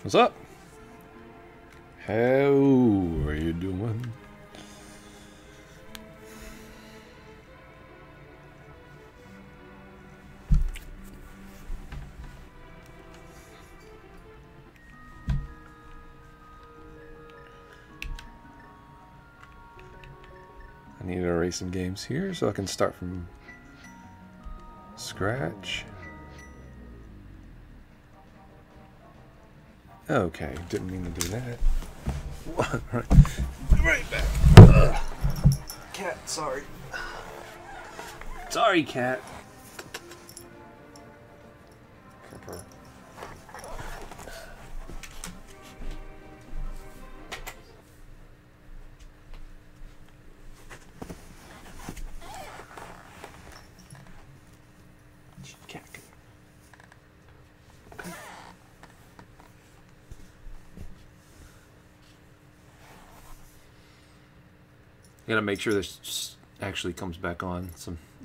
What's up? How are you doing? I need to erase some games here so I can start from scratch. Okay, didn't mean to do that. Right back. Cat, sorry. Sorry, cat. I gotta make sure this actually comes back on.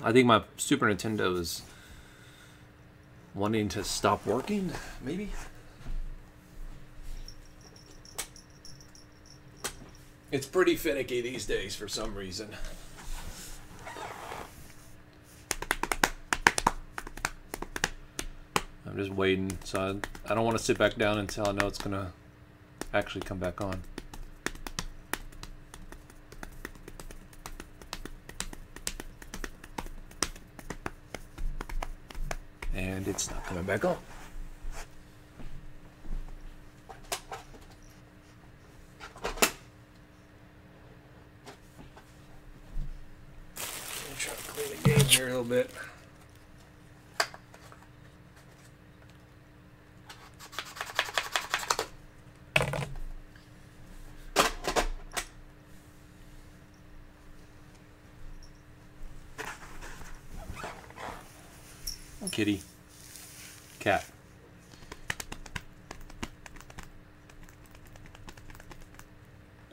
I think my Super Nintendo is wanting to stop working, maybe? It's pretty finicky these days for some reason. I'm just waiting, so I don't want to sit back down until I know it's gonna actually come back on. And it's not coming back on. I'm trying to clean the game here a little bit. Kitty. Cat.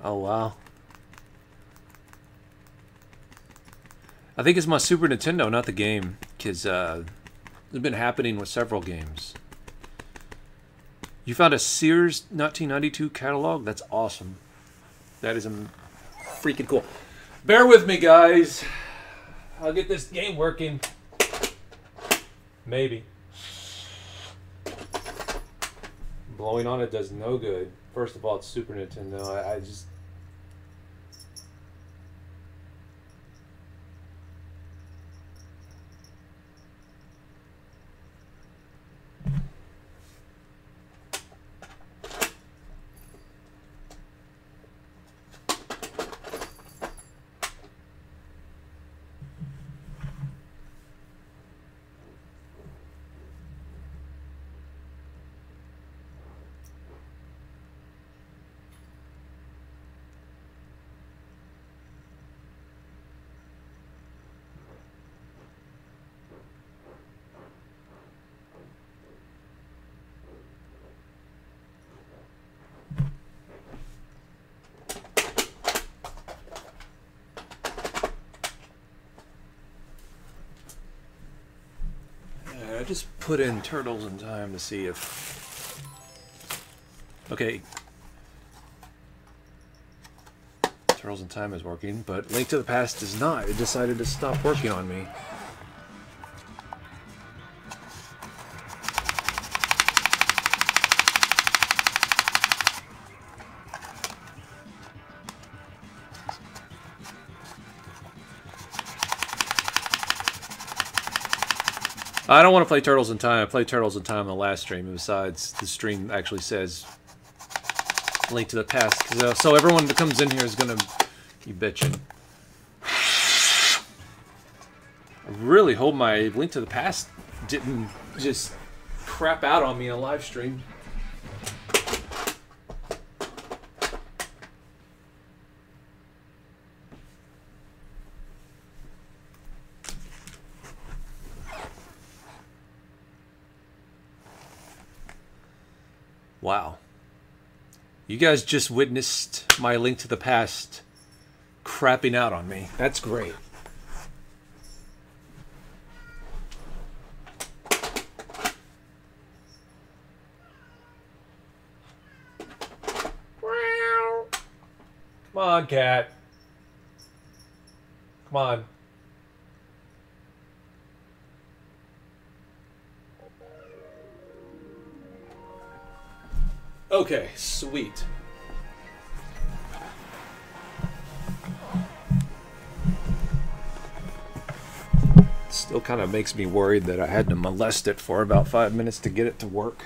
Oh, wow. I think it's my Super Nintendo, not the game, because it's been happening with several games. You found a Sears 1992 catalog? That's awesome. That is freaking cool. Bear with me, guys. I'll get this game working. Maybe. Blowing on it does no good. First of all, it's Super Nintendo. I just... I just put in Turtles in Time to see if... Okay. Turtles in Time is working, but Link to the Past is not. It decided to stop working on me. I don't want to play Turtles in Time. I played Turtles in Time in the last stream. And besides, the stream actually says Link to the Past. So everyone that comes in here is going to be bitching. I really hope my Link to the Past didn't just crap out on me in a live stream. Wow. You guys just witnessed my Link to the Past crapping out on me. That's great. Come on, cat. Come on. Okay, sweet. Still kind of makes me worried that I had to molest it for about 5 minutes to get it to work.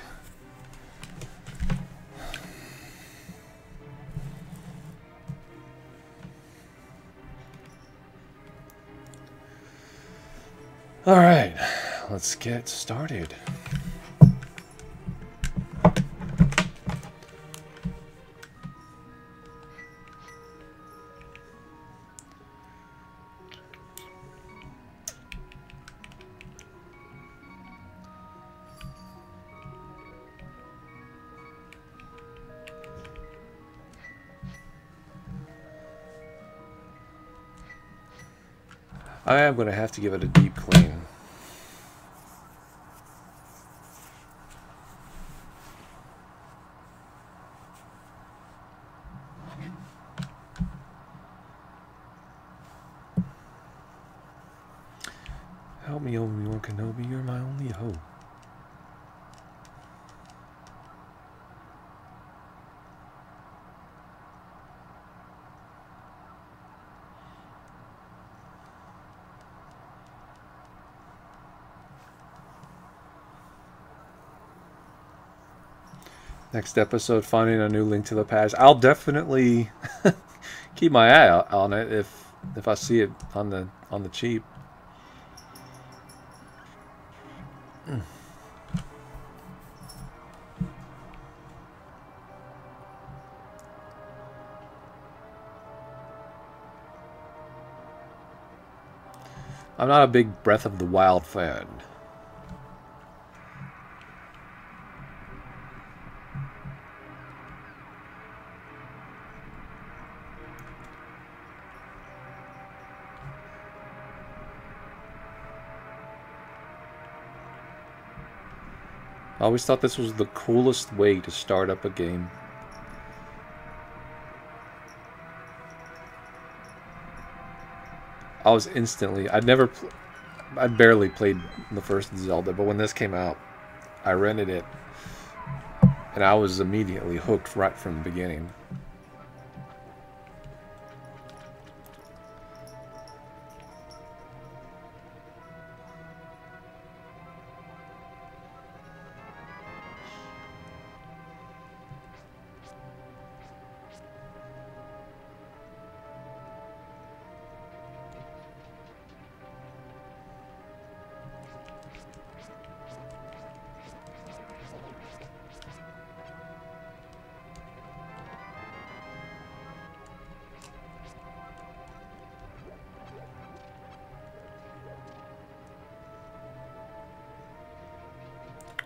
All right, let's get started. I am going to have to give it a deep clean. Help me, Obi-Wan Kenobi, you're my only hope. Next episode, finding a new link to the past. I'll definitely keep my eye out on it if I see it on the cheap. I'm not a big Breath of the Wild fan. I always thought this was the coolest way to start up a game. I was instantly... I barely played the first Zelda, but when this came out, I rented it, and I was immediately hooked right from the beginning.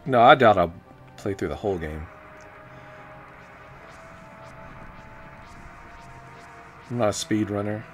No, I doubt I'll play through the whole game. I'm not a speedrunner.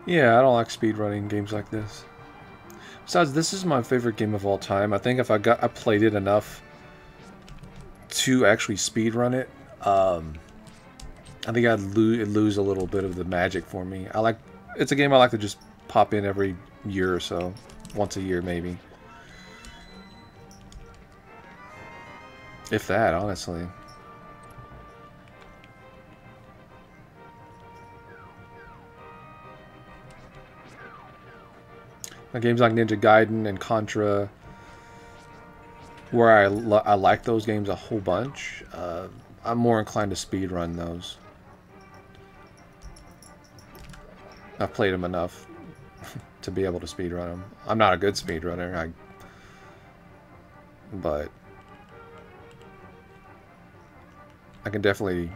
Yeah, I don't like speedrunning games like this. Besides, this is my favorite game of all time. I think if I played it enough to actually speedrun it, I think I'd lose a little bit of the magic for me. It's a game I like to just pop in every year or so, once a year maybe. If that, honestly. Games like Ninja Gaiden and Contra, where I like those games a whole bunch, I'm more inclined to speedrun those. I've played them enough to be able to speedrun them. I'm not a good speedrunner, but I can definitely.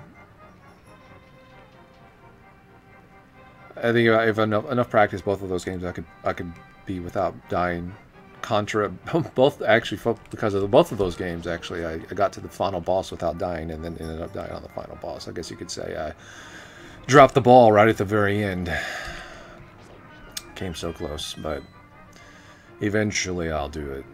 I think if enough practice both of those games, I could be without dying. Contra, both actually, because of both of those games, actually, I got to the final boss without dying, and then ended up dying on the final boss. I guess you could say I dropped the ball right at the very end. Came so close, but eventually I'll do it.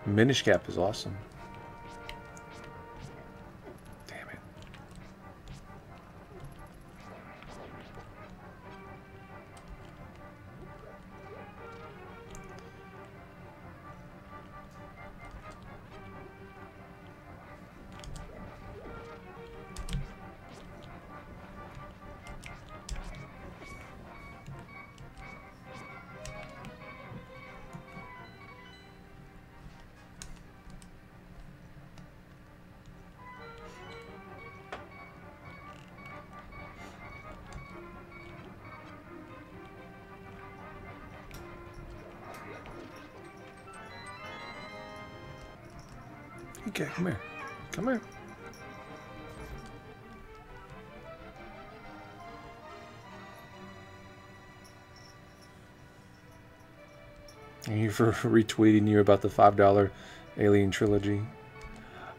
Minish Cap is awesome. Damn it. Okay, come here. Come here. Thank you for retweeting you about the $5 Alien Trilogy.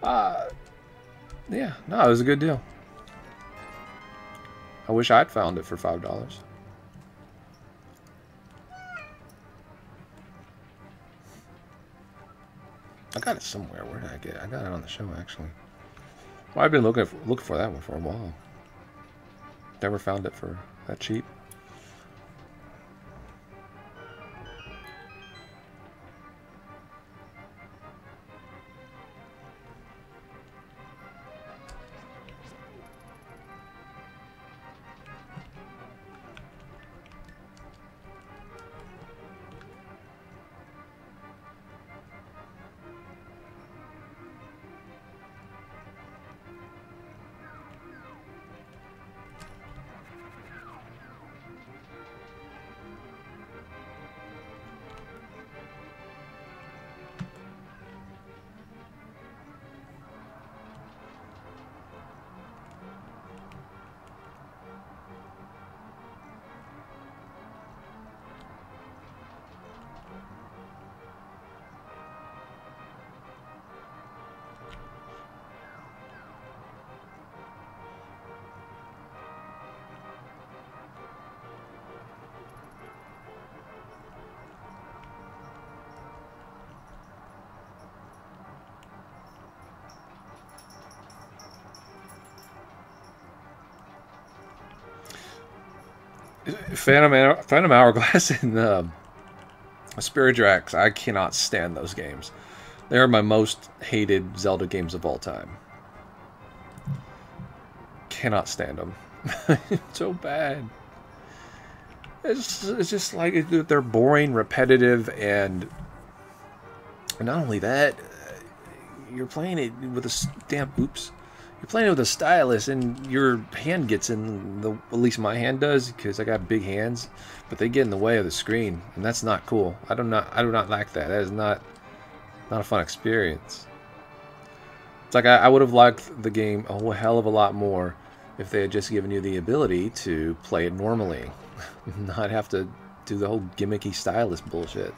Yeah, no, it was a good deal. I wish I'd found it for $5. I got it somewhere. Where did I get it? I got it on the show, actually. Well, I've been looking for that one for a while. Never found it for that cheap. Phantom Hourglass and Spirit Tracks. I cannot stand those games. They are my most hated Zelda games of all time. Cannot stand them. So bad. It's just like they're boring, repetitive, and not only that, you're playing it with a You're playing it with a stylus, and your hand gets in the. At least my hand does, because I got big hands, but they get in the way of the screen, and that's not cool. I do not like that. That is not a fun experience. It's like I would have liked the game a whole hell of a lot more if they had just given you the ability to play it normally, not have to do the whole gimmicky stylus bullshit.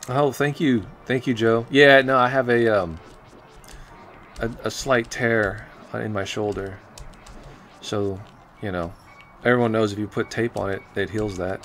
Oh, thank you, Joe. Yeah, no, I have a slight tear in my shoulder, so you know, everyone knows if you put tape on it, it heals that.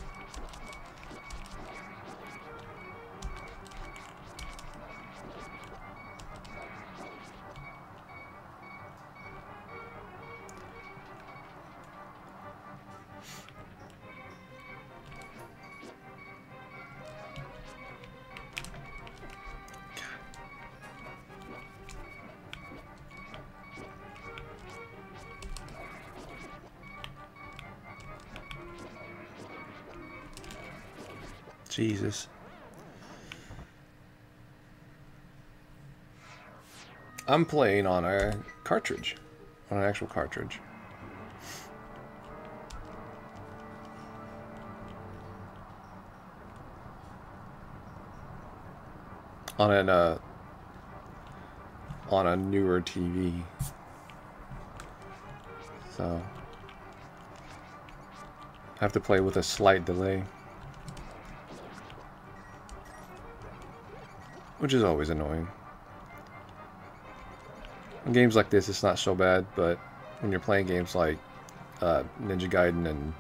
Jesus. I'm playing on a cartridge. On an actual cartridge. On a newer TV. So I have to play with a slight delay. Which is always annoying. In games like this, it's not so bad, but when you're playing games like Ninja Gaiden and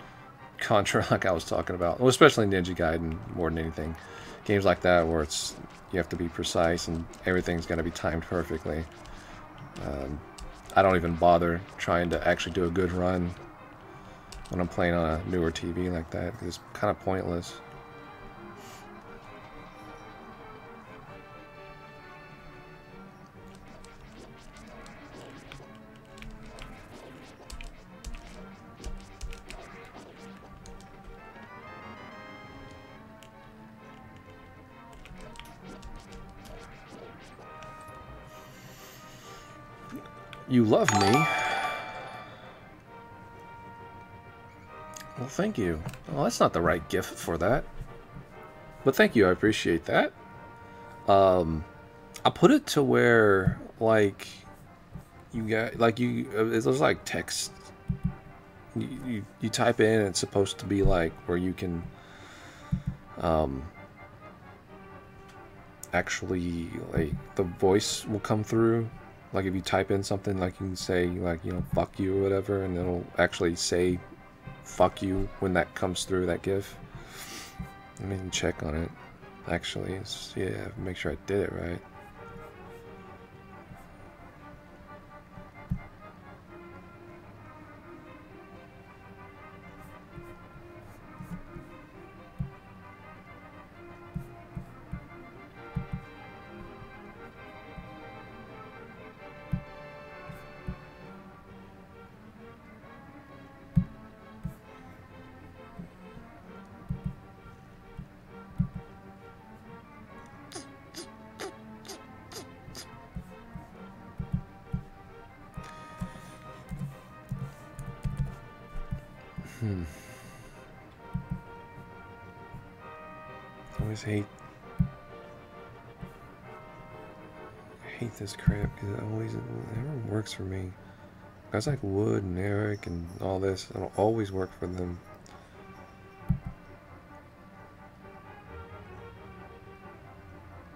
Contra, like I was talking about, well, especially Ninja Gaiden more than anything, games like that where it's you have to be precise and everything's got to be timed perfectly. I don't even bother trying to actually do a good run when I'm playing on a newer TV like that, because it's kind of pointless. You love me? Well, thank you. Well, that's not the right gift for that. But thank you, I appreciate that. I put it to where, like, you got, like, there's like text. You type in, and it's supposed to be like where you can, actually, like, the voice will come through. Like if you type in something, like you can say, like, you know, fuck you or whatever, and it'll actually say fuck you when that comes through, that GIF. Let me check on it. Actually, yeah, make sure I did it right. I always hate this crap because it never works for me. Guys like Wood and Eric and all this, it'll always work for them.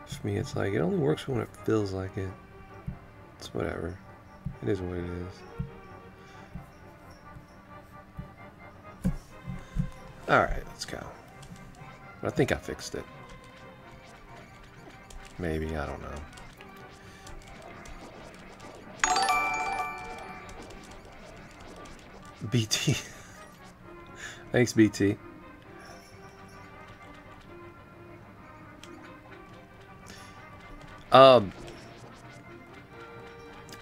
For me, it's like it only works when it feels like it. It's whatever. It is what it is. Alright, let's go. I think I fixed it. Maybe, I don't know. BT. Thanks, BT.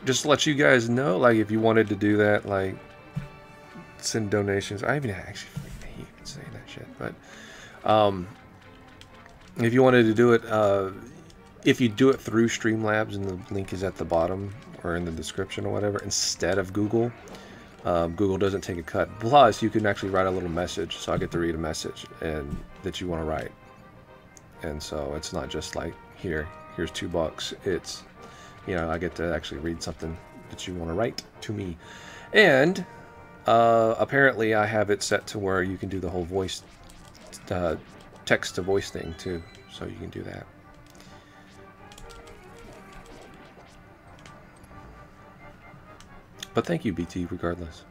Just to let you guys know, like, if you wanted to do that, like, send donations. I even actually hate saying that shit, but if you wanted to do it, if you do it through Streamlabs, and the link is at the bottom or in the description or whatever, instead of Google, Google doesn't take a cut. Plus, you can actually write a little message, so I get to read a message and that you want to write. And so it's not just like, here's $2. It's, you know, I get to actually read something that you want to write to me. And apparently I have it set to where you can do the whole voice, text to voice thing too, so you can do that. But thank you, BT, regardless.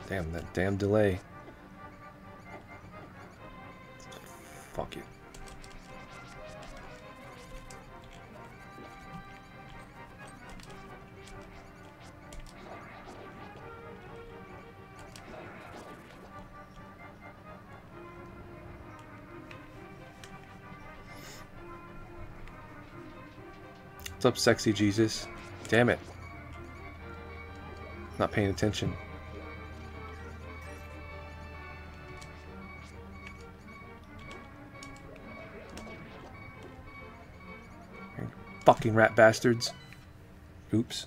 Damn, that damn delay. Fuck it. What's up, sexy Jesus? Damn it. Not paying attention. Fucking rat bastards. Oops.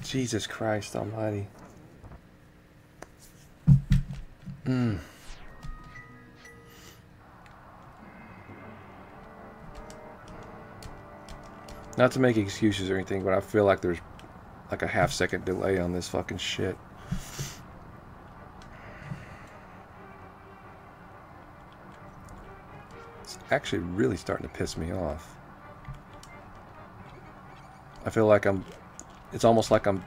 Jesus Christ almighty. Not to make excuses or anything, but I feel like there's like a half-second delay on this fucking shit. It's actually really starting to piss me off. I feel like it's almost like I'm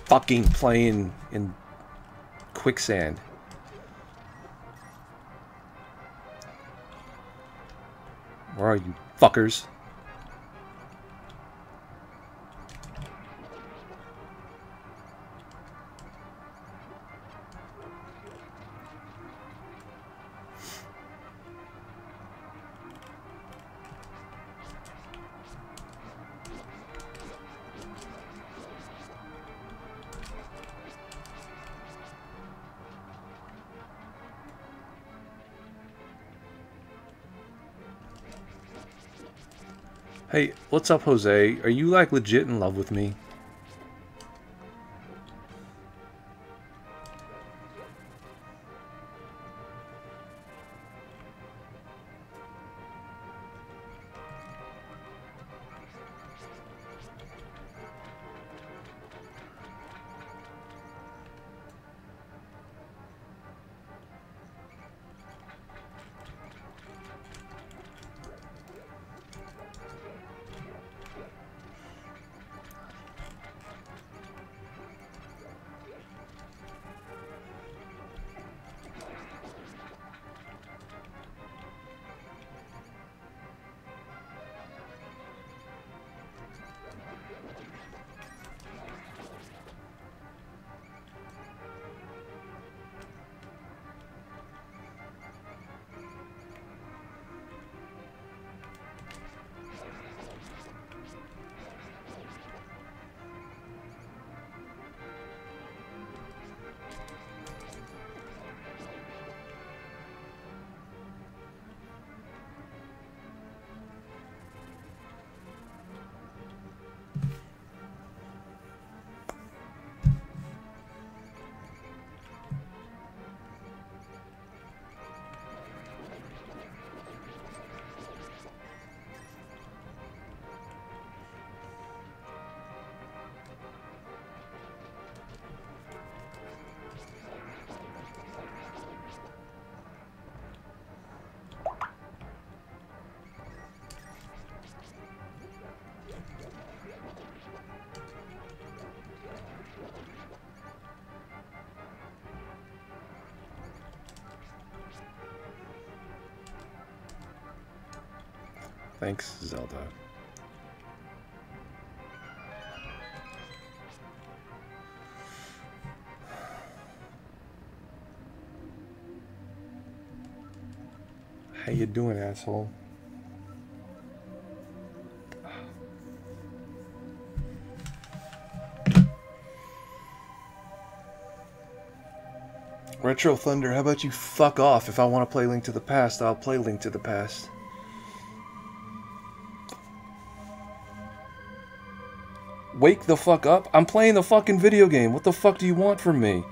fucking playing in quicksand. Where are you fuckers? Hey, what's up, Jose? Are you, like, legit in love with me? Thanks, Zelda. How you doing, asshole? Retro Thunder, how about you fuck off? If I want to play Link to the Past, I'll play Link to the Past. Wake the fuck up. I'm playing the fucking video game. What the fuck do you want from me?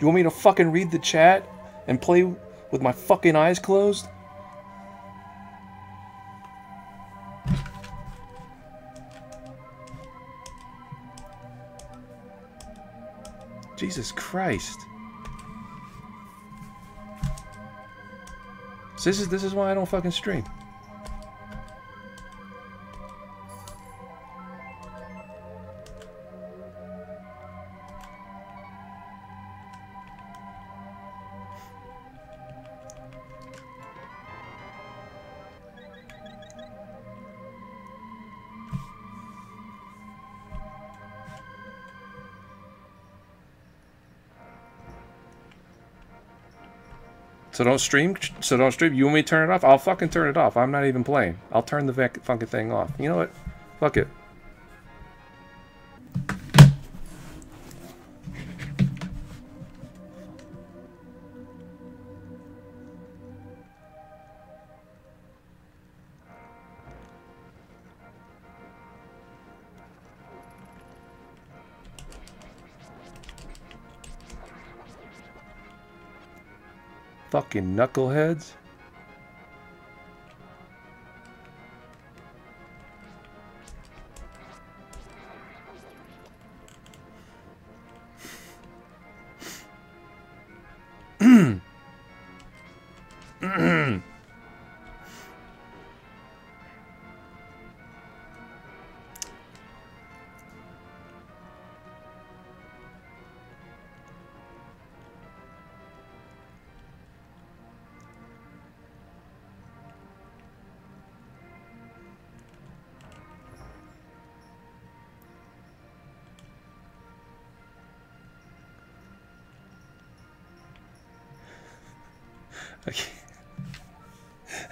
You want me to fucking read the chat and play with my fucking eyes closed? Jesus Christ. So this is why I don't fucking stream. So don't stream. So don't stream. You want me to turn it off? I'll fucking turn it off. I'm not even playing. I'll turn the fucking thing off. You know what? Fuck it. Fucking knuckleheads.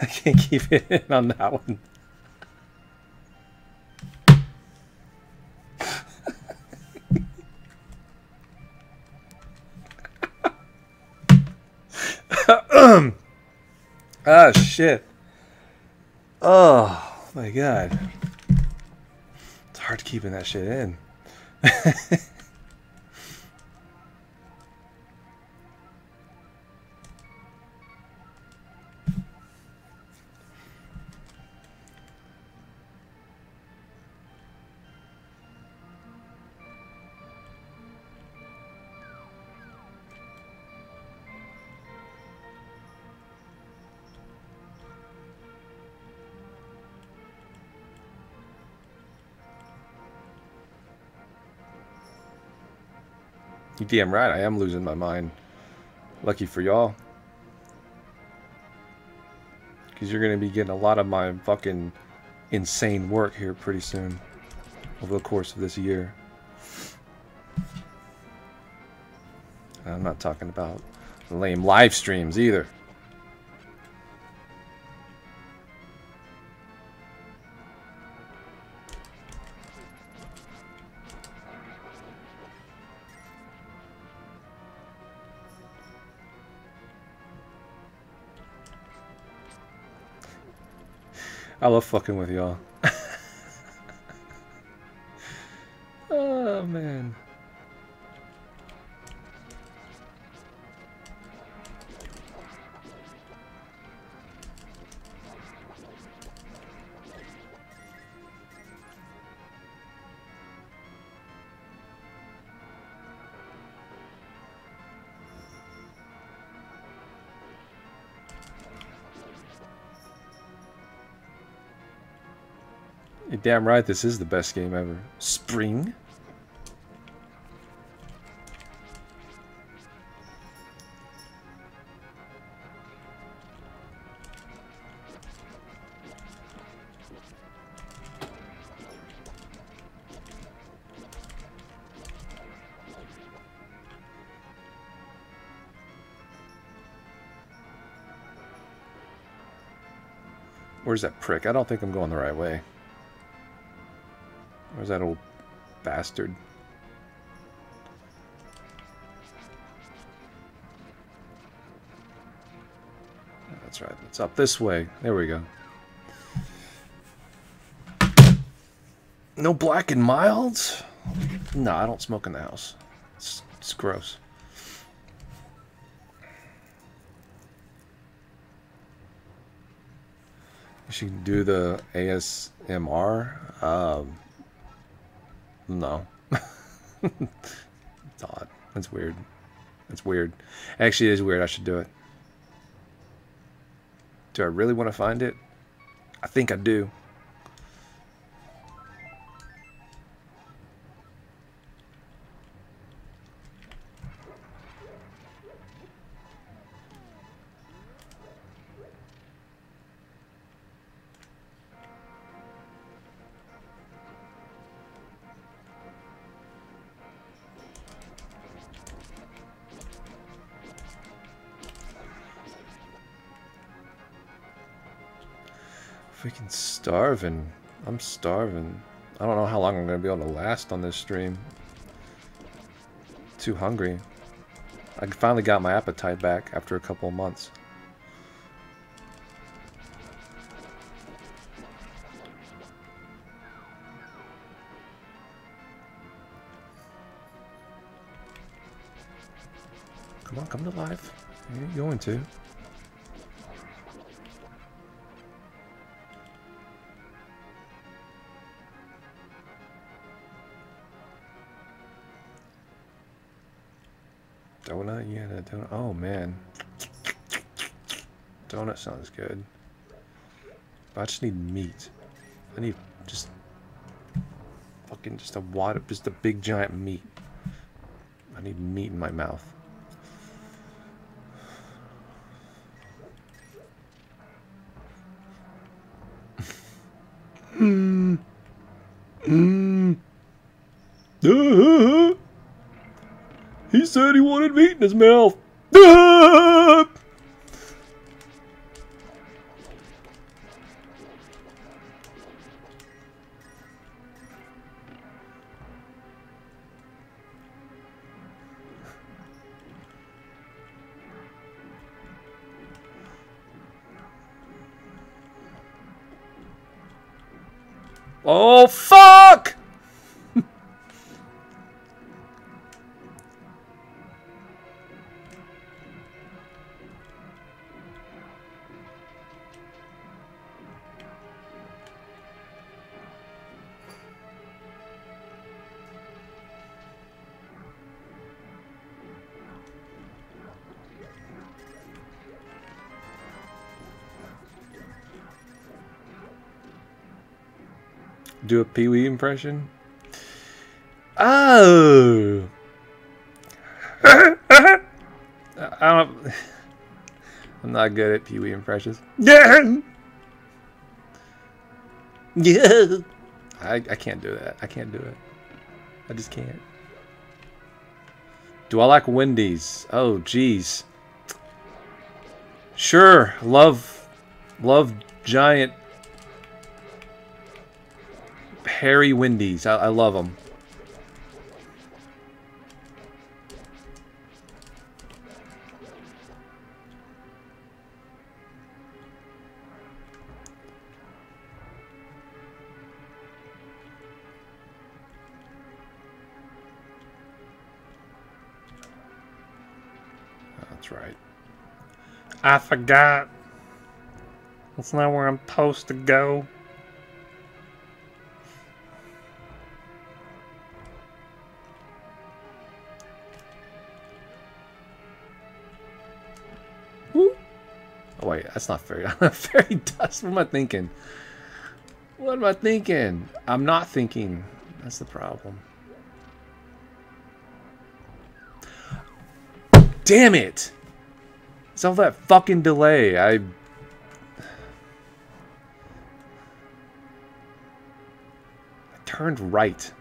I can't keep it in on that one. Ah, shit. Oh, my God. It's hard keeping that shit in. You damn right, I am losing my mind. Lucky for y'all. Because you're going to be getting a lot of my fucking insane work here pretty soon. Over the course of this year. I'm not talking about lame live streams either. I love fucking with y'all. Oh, man. You're damn right this is the best game ever. Spring? Where's that prick? I don't think I'm going the right way. Where's that old bastard? That's right. It's up this way. There we go. No black and milds? No, I don't smoke in the house. It's gross. She can do the ASMR. No. It's odd. That's weird. That's weird. Actually, it is weird. I should do it. Do I really want to find it? I think I do. Freaking starving. I'm starving. I don't know how long I'm going to be able to last on this stream. Too hungry. I finally got my appetite back after a couple of months. Come on, come to life. Where are you going to? Donut? Yeah, that donut. Oh, man. Donut sounds good. But I just need meat. I need just fucking just a big giant meat. I need meat in my mouth. He said he wanted meat in his mouth. Oh, fuck! Do a Pee-wee impression? Oh! I don't... I'm not good at Pee-wee impressions. Yeah! Yeah! I can't do that. I can't do it. I just can't. Do I like Wendy's? Oh, jeez. Sure. Love giant hairy Wendy's. I love them. That's right. I forgot. That's not where I'm supposed to go. Woo. Oh wait, that's not fairy. Fairy dust. What am I thinking? What am I thinking? I'm not thinking. That's the problem. Damn it! It's all that fucking delay. I turned right.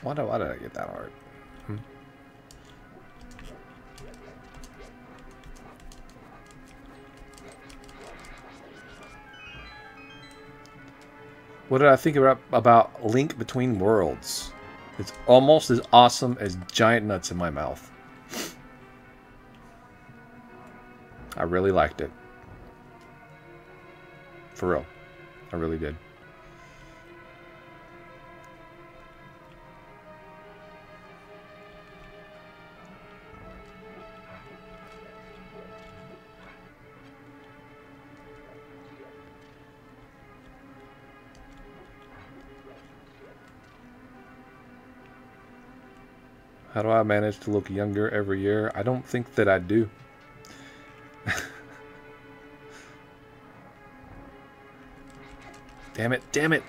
Why did I get that art? What did I think about Link Between Worlds? It's almost as awesome as giant nuts in my mouth. I really liked it. For real. I really did. How do I manage to look younger every year? I don't think that I do. Damn it, damn it.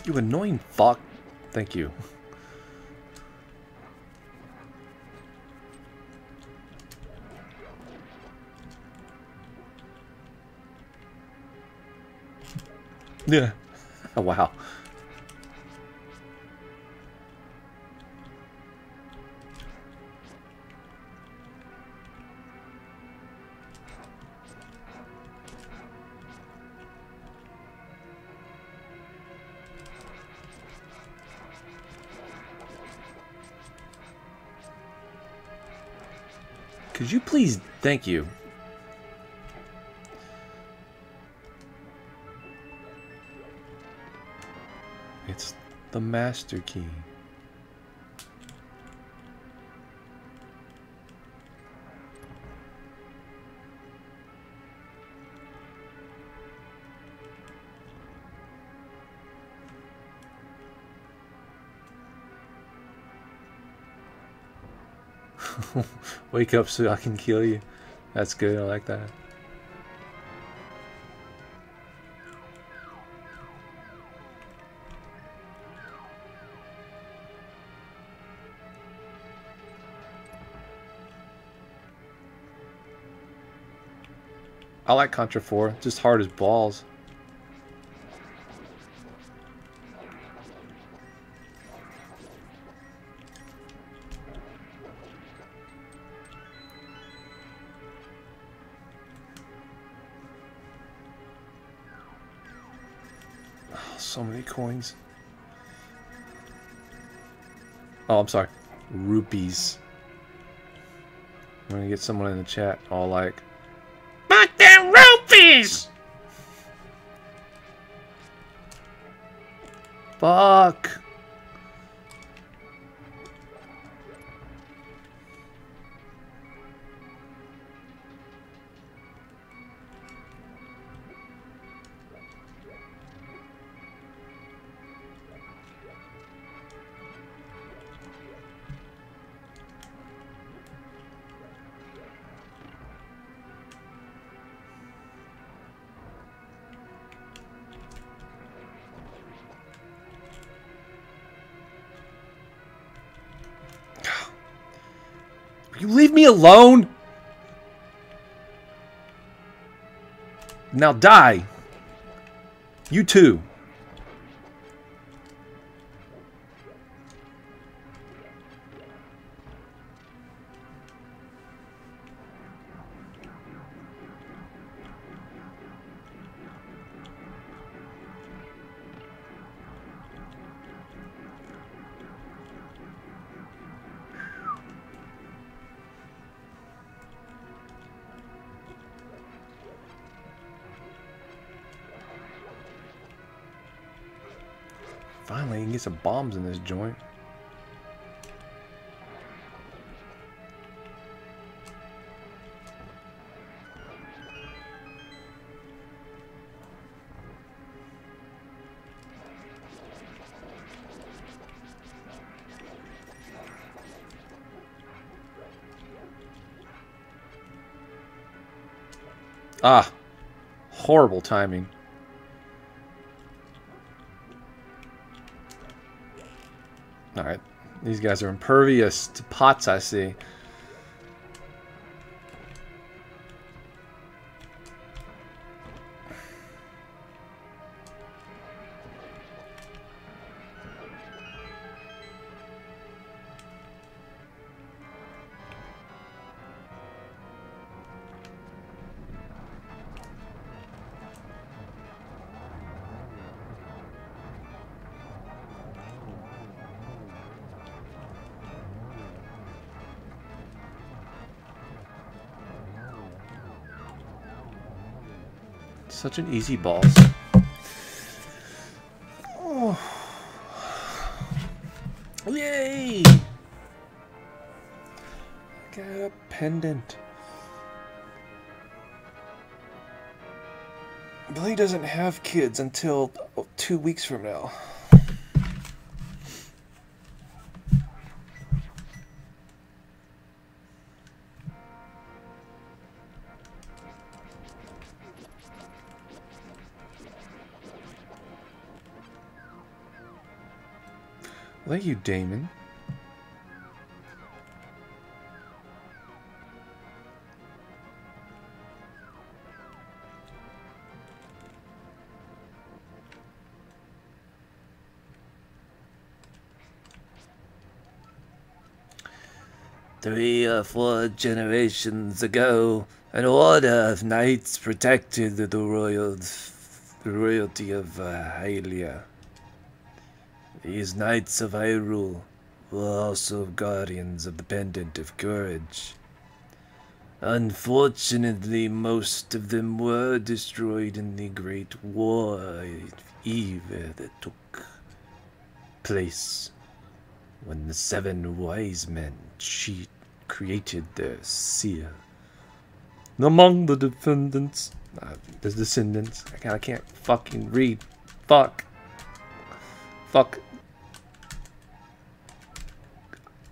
You annoying fuck. Thank you. Yeah. Oh, wow. Could you please... Thank you. It's the master key. Wake up so I can kill you. That's good. I like that. I like Contra 4. Just hard as balls. So many coins. Oh, I'm sorry. Rupees. I'm gonna get someone in the chat all like, "Fuck them rupees!" Fuck. You leave me alone? Now die. You too. Finally, you can get some bombs in this joint. Ah, horrible timing. Alright, these guys are impervious to pots, I see. Such an easy boss. Oh. Yay! Got a pendant. Billy doesn't have kids until 2 weeks from now. Thank you, Damon. Three or four generations ago, an order of knights protected the royalty of Hylia. These knights of Hyrule were also guardians of the Pendant of Courage. Unfortunately, most of them were destroyed in the Great War of Evil that took place when the 7 wise men created their seal. Among the descendants, I can't fucking read. Fuck.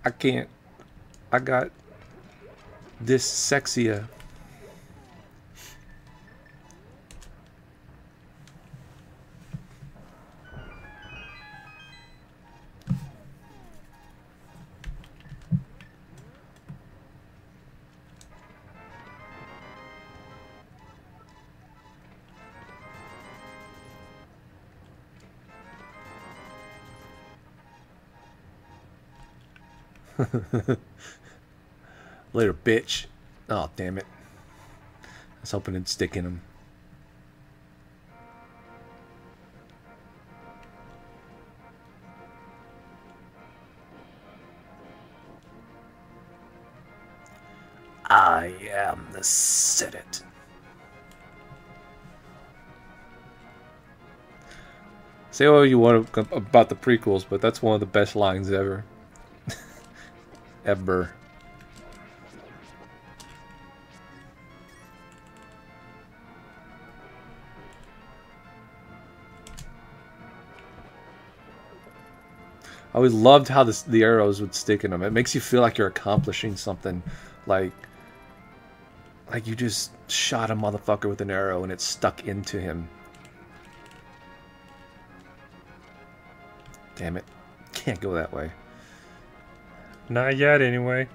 I can't. I got dyslexia. Later, bitch. Oh, damn it. I was hoping it'd stick in him. I am the Senate. Say what you want about the prequels, but that's one of the best lines ever. Ever. I always loved how the arrows would stick in them. It makes you feel like you're accomplishing something. Like you just shot a motherfucker with an arrow and it stuck into him. Damn it. Can't go that way. Not yet, anyway.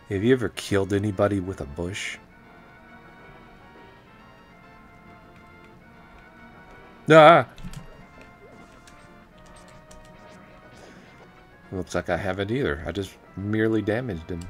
Have you ever killed anybody with a bush? Ah! Looks like I haven't either. I just merely damaged him.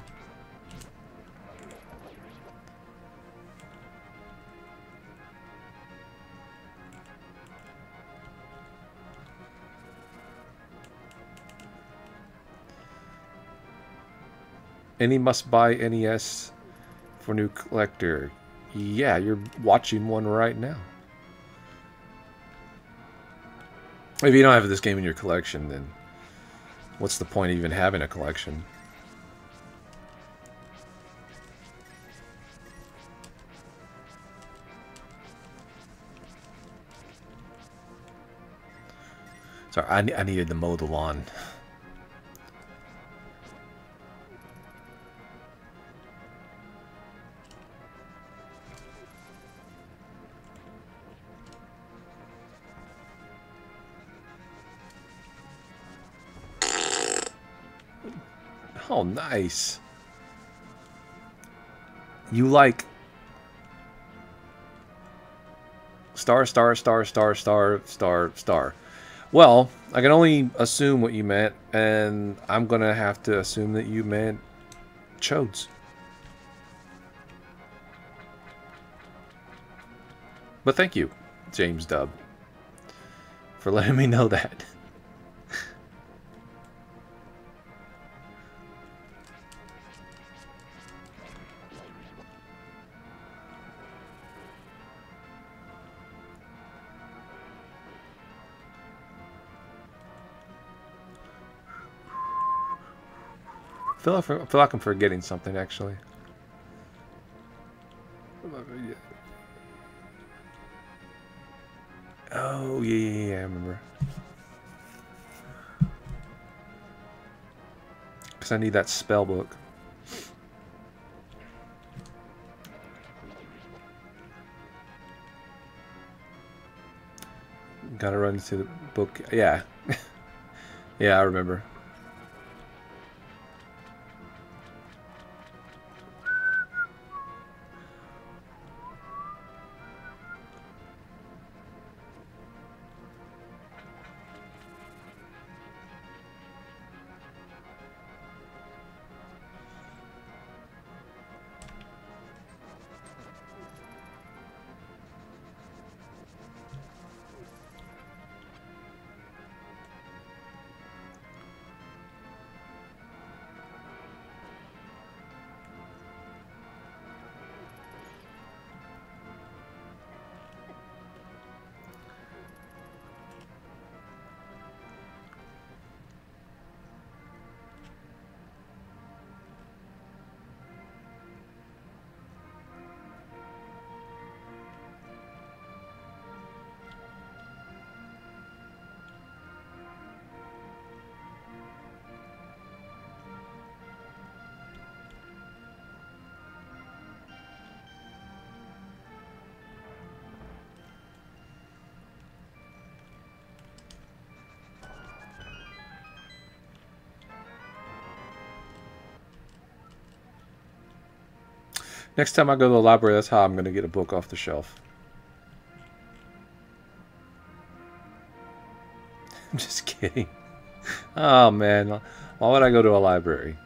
Any must-buy NES for new collector. Yeah, you're watching one right now. If you don't have this game in your collection, then what's the point of even having a collection? Sorry, I needed to mow the lawn. Oh, nice. You like star, star, star, star, star, star, star. Well, I can only assume what you meant, and I'm gonna have to assume that you meant chodes. But thank you, James Dub, for letting me know that. I feel like I'm forgetting something, actually. Oh, yeah, I remember. Because I need that spell book. Gotta run to the book. Yeah. Yeah, I remember. Next time I go to the library, that's how I'm going to get a book off the shelf. I'm just kidding. Oh, man. Why would I go to a library?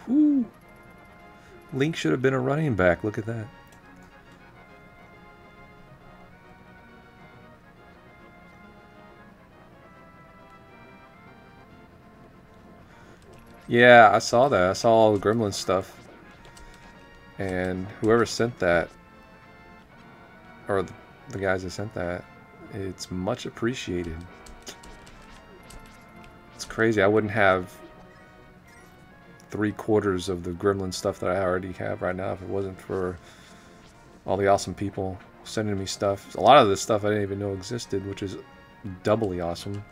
Whew. Link should have been a running back. Look at that. Yeah, I saw that. I saw all the Gremlin stuff. And whoever sent that, or the guys that sent that, it's much appreciated. It's crazy. I wouldn't have 3/4 of the Gremlin stuff that I already have right now if it wasn't for all the awesome people sending me stuff. A lot of this stuff I didn't even know existed, which is doubly awesome.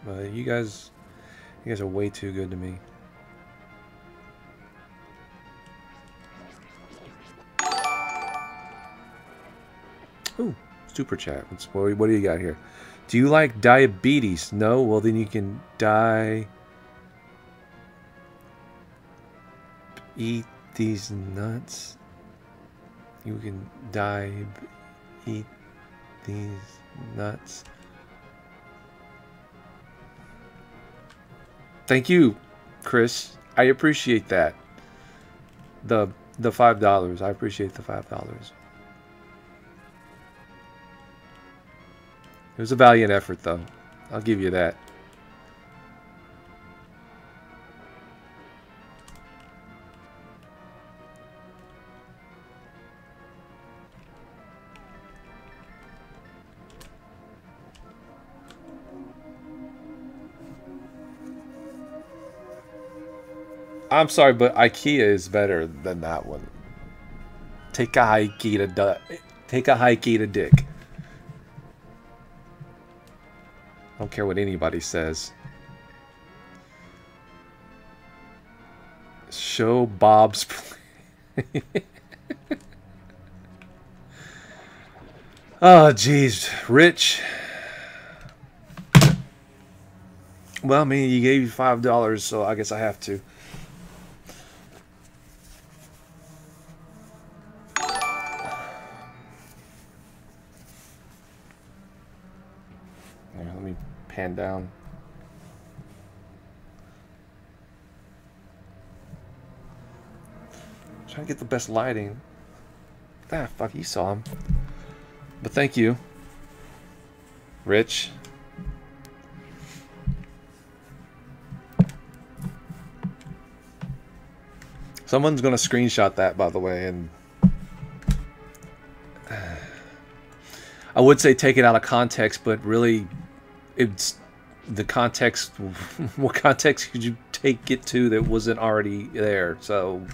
But you guys are way too good to me. Ooh, super chat. What do you got here? Do you like diabetes? No? Well, then you can eat these nuts. You can eat these nuts. Thank you, Chris. I appreciate that. The The $5. I appreciate the $5. It was a valiant effort, though. I'll give you that. I'm sorry, but IKEA is better than that one. Take a IKEA to dick. I don't care what anybody says. Show Bob's play. Oh, jeez. Rich. Well, I mean, you gave you $5, so I guess I have to. Pan down. Trying to get the best lighting. Ah, fuck, you saw him. But thank you, Rich. Someone's gonna screenshot that, by the way, and I would say take it out of context, but really, it's the context. What context could you take it to that wasn't already there? So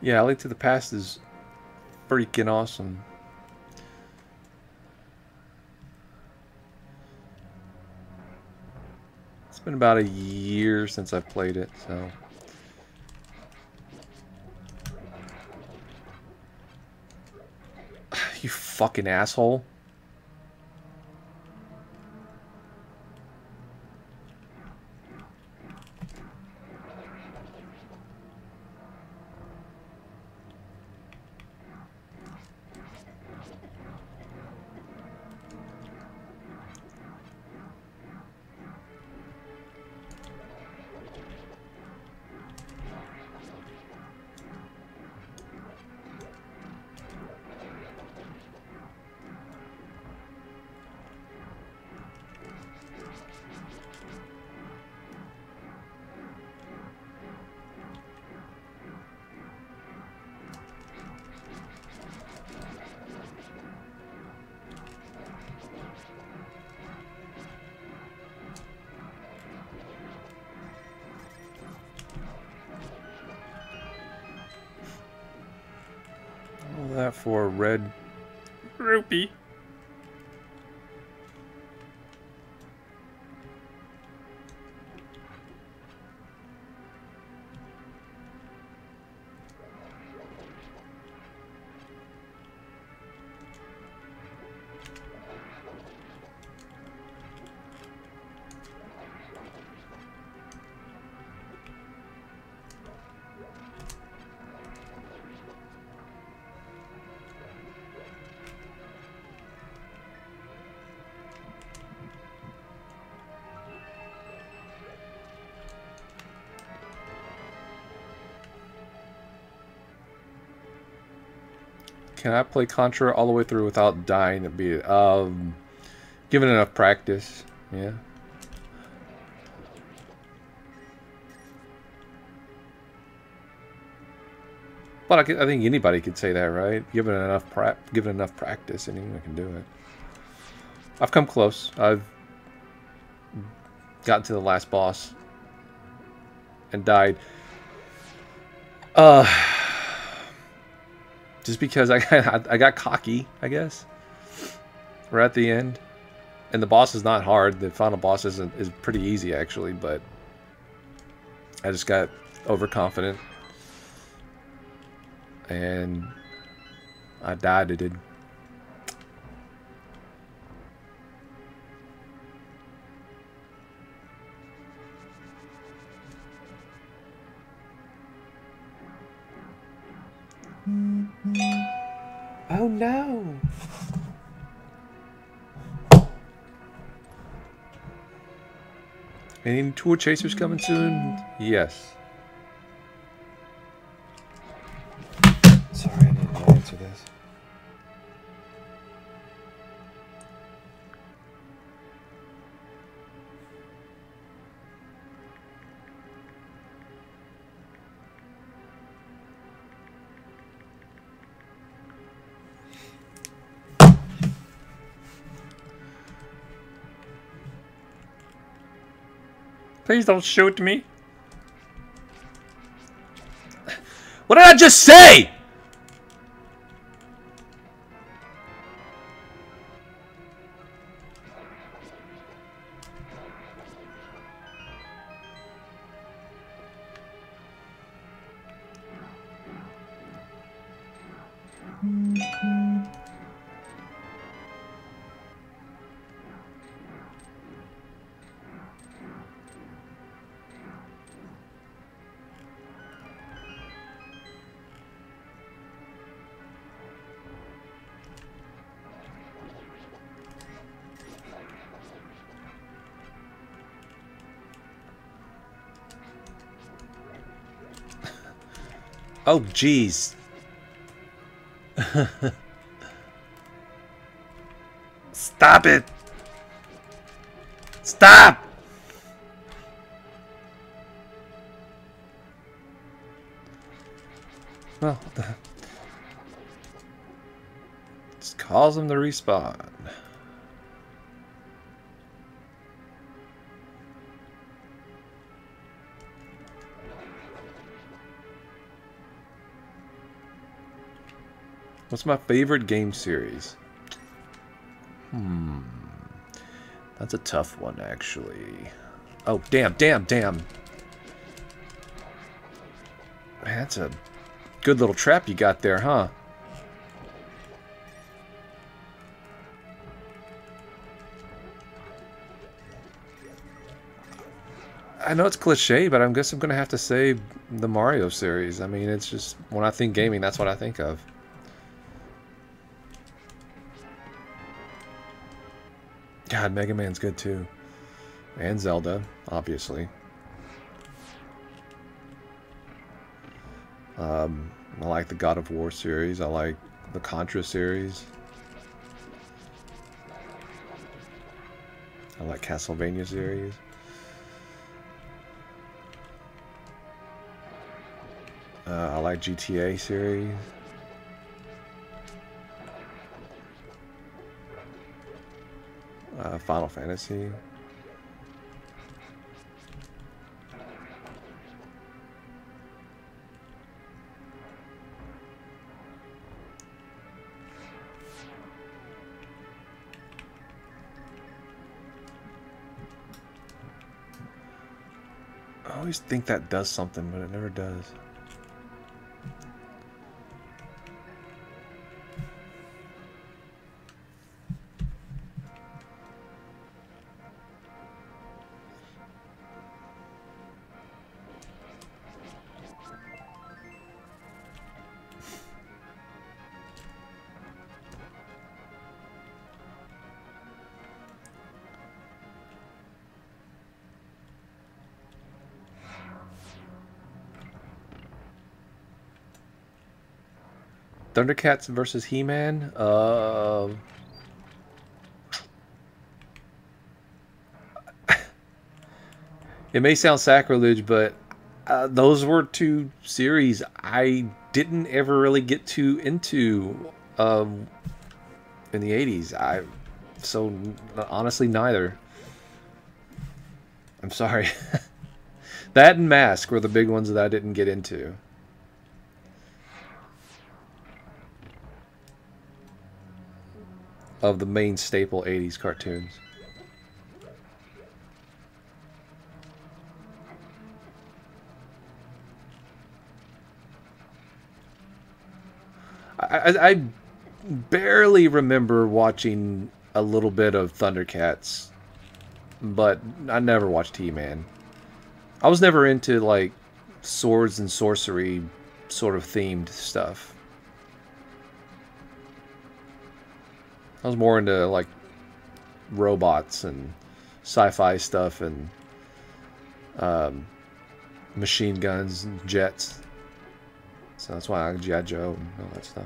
yeah, Link to the Past is freaking awesome. It's been about a year since I've played it, so. You fucking asshole. All that for a red rupee. Can I play Contra all the way through without dying to beat it? Given enough practice, yeah. But I think anybody could say that, right? Given enough practice, anyone can do it. I've come close. I've gotten to the last boss and died. Just because I got cocky, I guess. Right at the end. And the boss is not hard. The final boss is pretty easy, actually, but I just got overconfident. And I died, it did. Oh no! Any tour chasers coming soon? Yes. Sorry, I didn't answer this. Please don't shoot me. What did I just say? Oh, jeez. Stop it. Stop. Well, just cause them to respawn. What's my favorite game series? That's a tough one, actually. Oh, damn. Man, that's a good little trap you got there, huh? I know it's cliche, but I guess I'm going to have to say the Mario series. I mean, it's just, when I think gaming, that's what I think of. God, Mega Man's good too. And Zelda, obviously. I like the God of War series. I like the Contra series. I like Castlevania series. I like GTA series. Final Fantasy. I always think that does something, but it never does. Thundercats versus He-Man. It may sound sacrilege, but those were two series I didn't ever really get too into in the 80s. So honestly, neither. I'm sorry. That and Mask were the big ones that I didn't get into. Of the main staple 80s cartoons. I barely remember watching a little bit of Thundercats, but I never watched He-Man. I was never into, like, swords and sorcery sort of themed stuff. I was more into, like, robots and sci-fi stuff and machine guns and jets. So that's why I like G.I. Joe and all that stuff.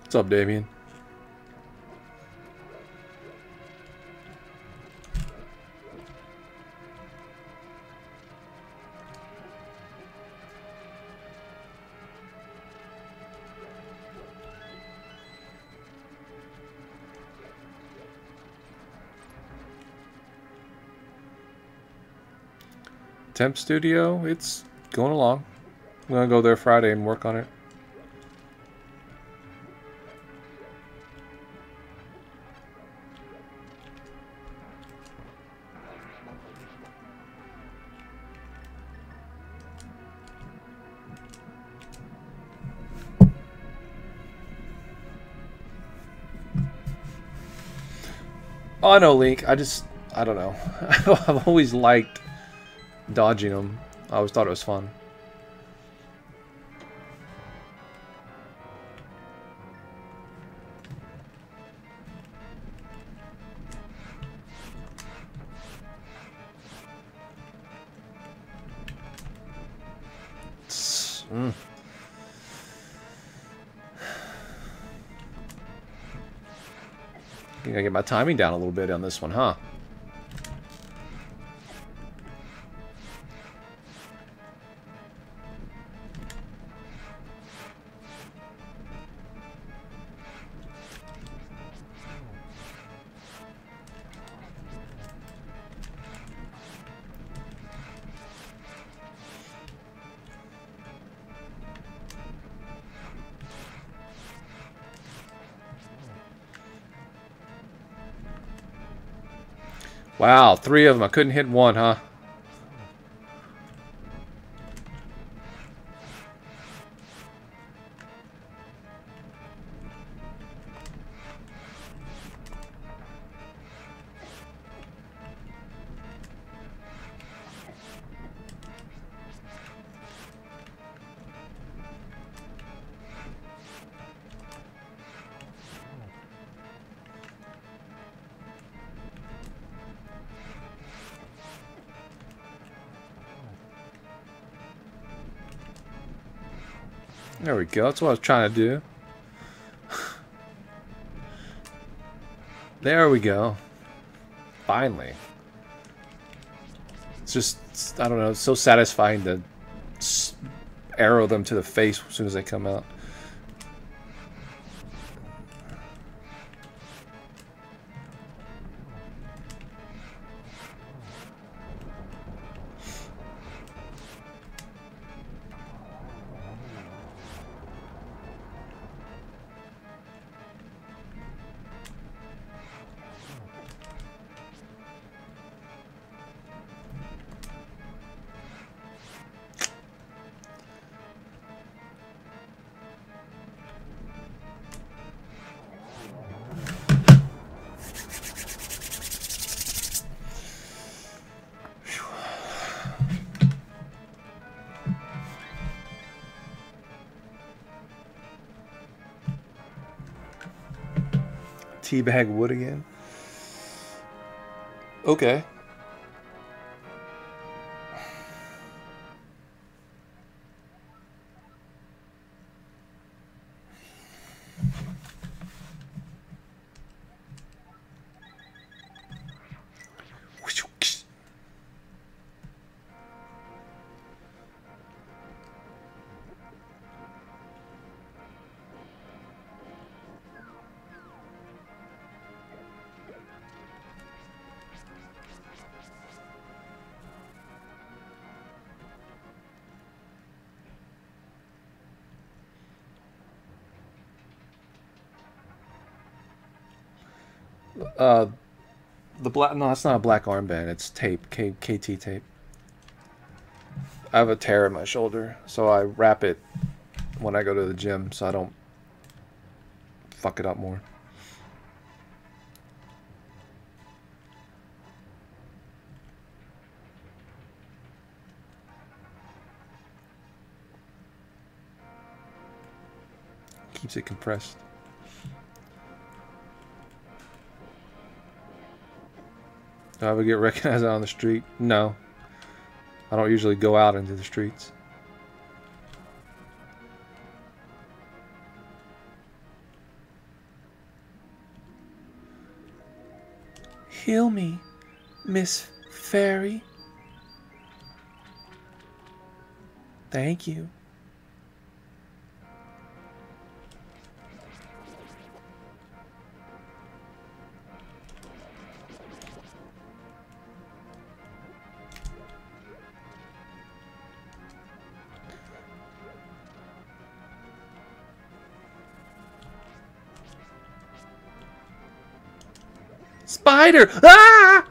What's up, Damien? Temp Studio, it's going along. I'm gonna go there Friday and work on it. Oh, I know, Link. I don't know. I've always liked dodging them. I always thought it was fun. I think I get my timing down a little bit on this one, huh? Wow, 3 of them. I couldn't hit one, huh? There we go. That's what I was trying to do. There we go. Finally. It's just, I don't know, it's so satisfying to arrow them to the face as soon as they come out. teabag wood again. Okay. The black, no, that's not a black armband. It's tape, KT tape. I have a tear in my shoulder, so I wrap it when I go to the gym so I don't fuck it up more. Keeps it compressed. Do I ever get recognized on the street? No. I don't usually go out into the streets. Heal me, Miss Fairy. Thank you. Spider! Ah!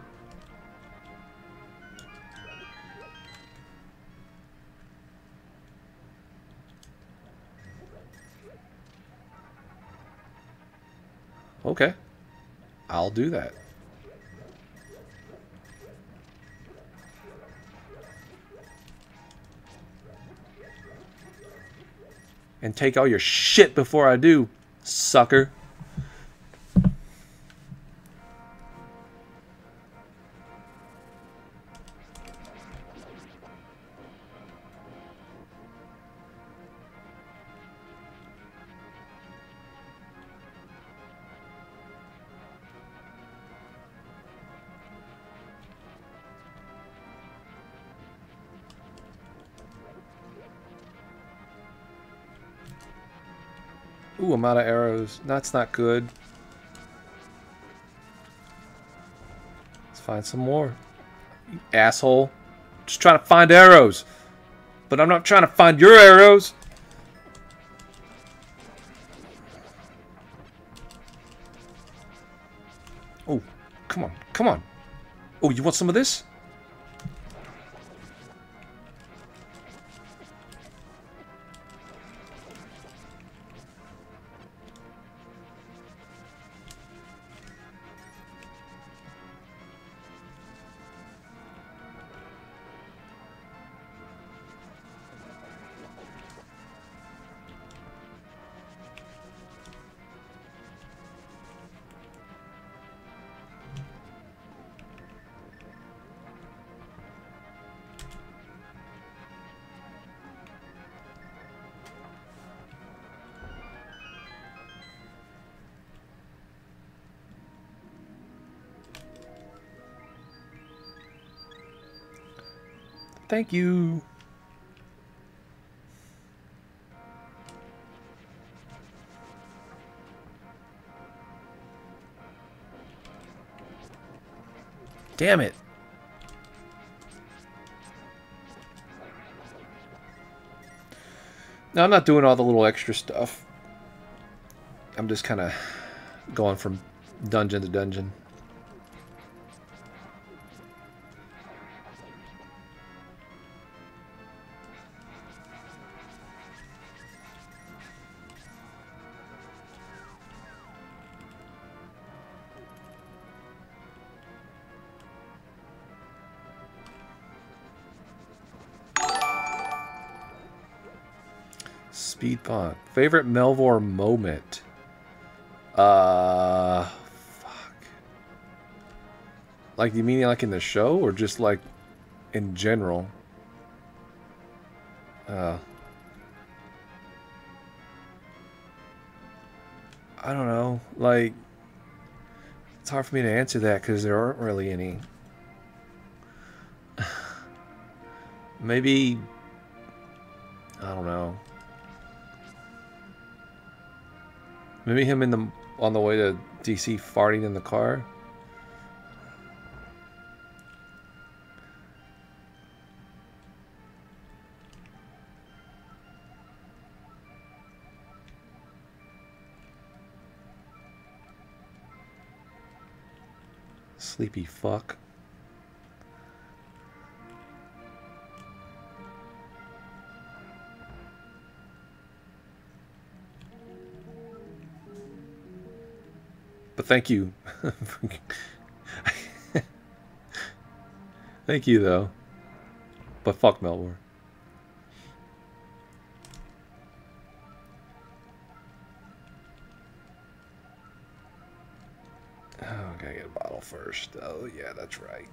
Okay. I'll do that. And take all your shit before I do, sucker. Ooh, I'm out of arrows. That's not good. Let's find some more. You asshole. Just trying to find arrows. But I'm not trying to find your arrows. Oh, come on. Come on. Oh, you want some of this? Thank you. Damn it. No, I'm not doing all the little extra stuff. I'm just kind of going from dungeon to dungeon. Speed bump. Favorite Melvor moment. Like, you mean like in the show, or just like in general? I don't know. Like, it's hard for me to answer that because there aren't really any. Maybe, I don't know. Maybe him on the way to DC farting in the car. Sleepy fuck. But thank you. Thank you, though. But fuck Melbourne. Oh, I gotta get a bottle first. Oh, yeah, that's right.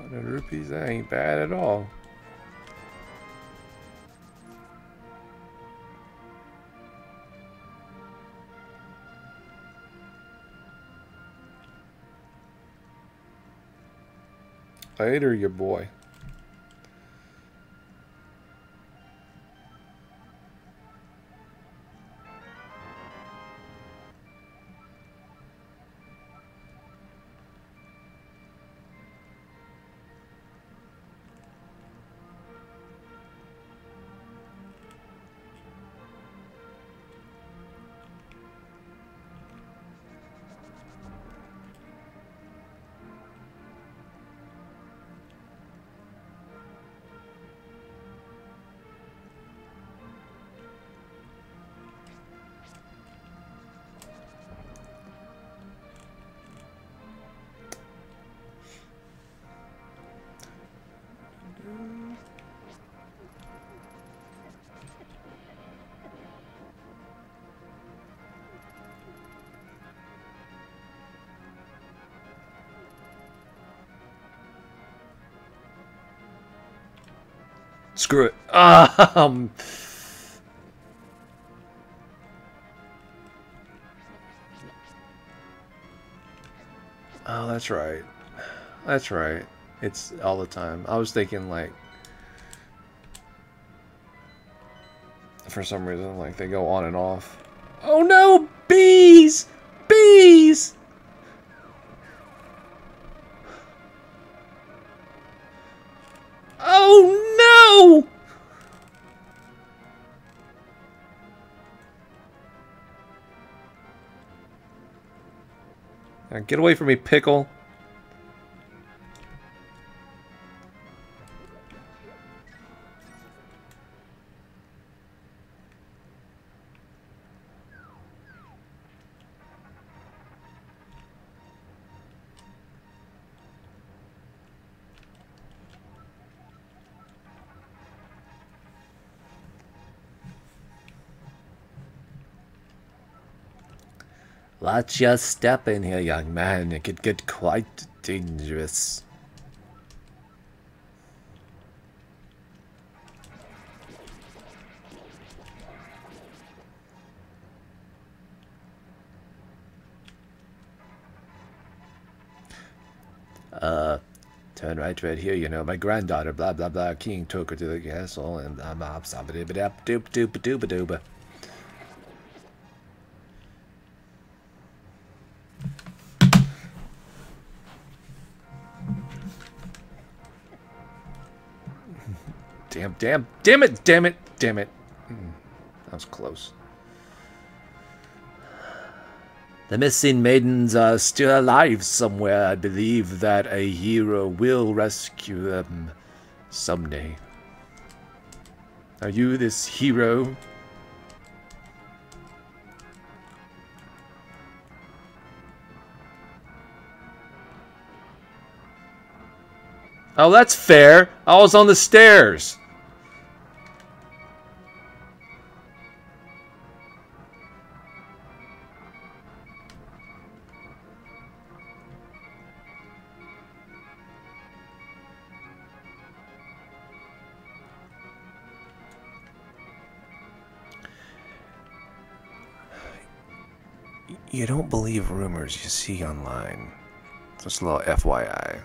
₹100, that ain't bad at all. Later, your boy. Screw it. Oh, that's right. That's right. It's all the time. I was thinking, like, for some reason, like, they go on and off. Oh no! Bees! Bees! Oh no! Now get away from me, pickle. Watch your step in here, young man. It could get quite dangerous. Turn right here, you know. My granddaughter, blah, blah, blah. King took her to the castle, and I'm doop. Damn it. That was close. The missing maidens are still alive somewhere. I believe that a hero will rescue them someday. Are you this hero? Oh, that's fair. I was on the stairs. You don't believe rumors you see online. Just a little FYI.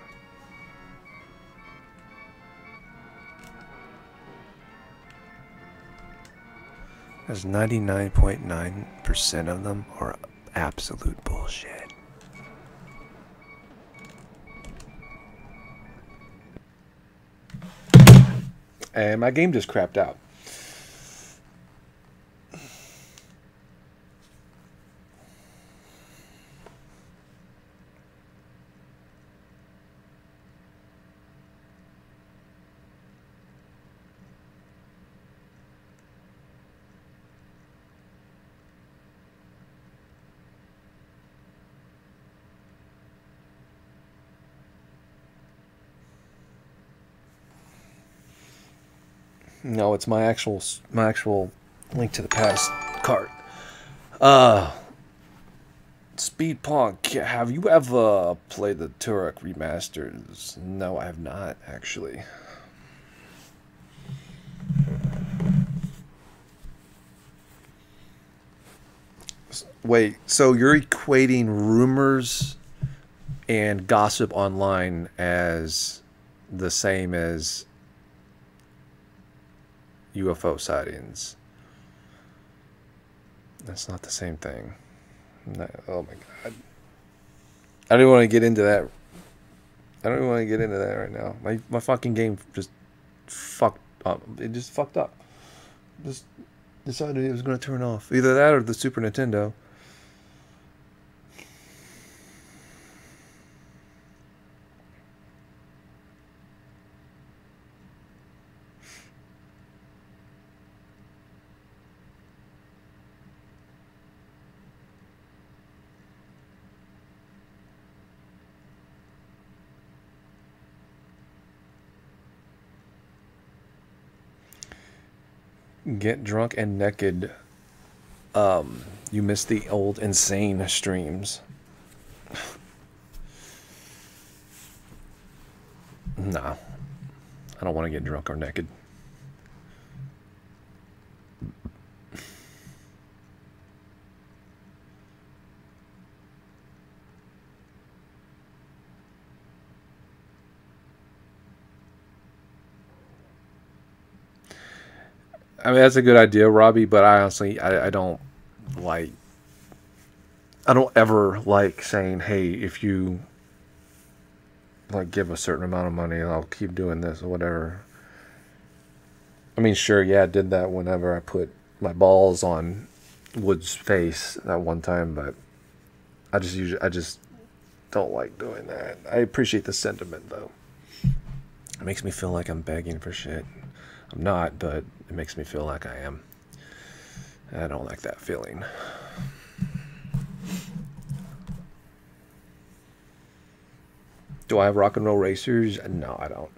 Because 99.9% of them are absolute bullshit. And my game just crapped out. No, it's my actual link to the past card. Speedpunk, have you ever played the Turok remasters? No, I have not, actually. Wait, so you're equating rumors and gossip online as the same as UFO sightings? That's not the same thing. No, oh my god. I don't even want to get into that. I don't even want to get into that right now. My fucking game just fucked up. It just fucked up. Just decided it was going to turn off. Either that or the Super Nintendo. Get drunk and naked. You missed the old insane streams. Nah. I don't want to get drunk or naked. I mean, that's a good idea, Robbie, but I honestly, I don't like, I don't ever like saying, hey, if you, like, give a certain amount of money, I'll keep doing this or whatever. I mean, sure, yeah, I did that whenever I put my balls on Wood's face that one time, but I just don't like doing that. I appreciate the sentiment, though. It makes me feel like I'm begging for shit. I'm not, but it makes me feel like I am. I don't like that feeling. Do I have Rock and Roll Racers? No, I don't.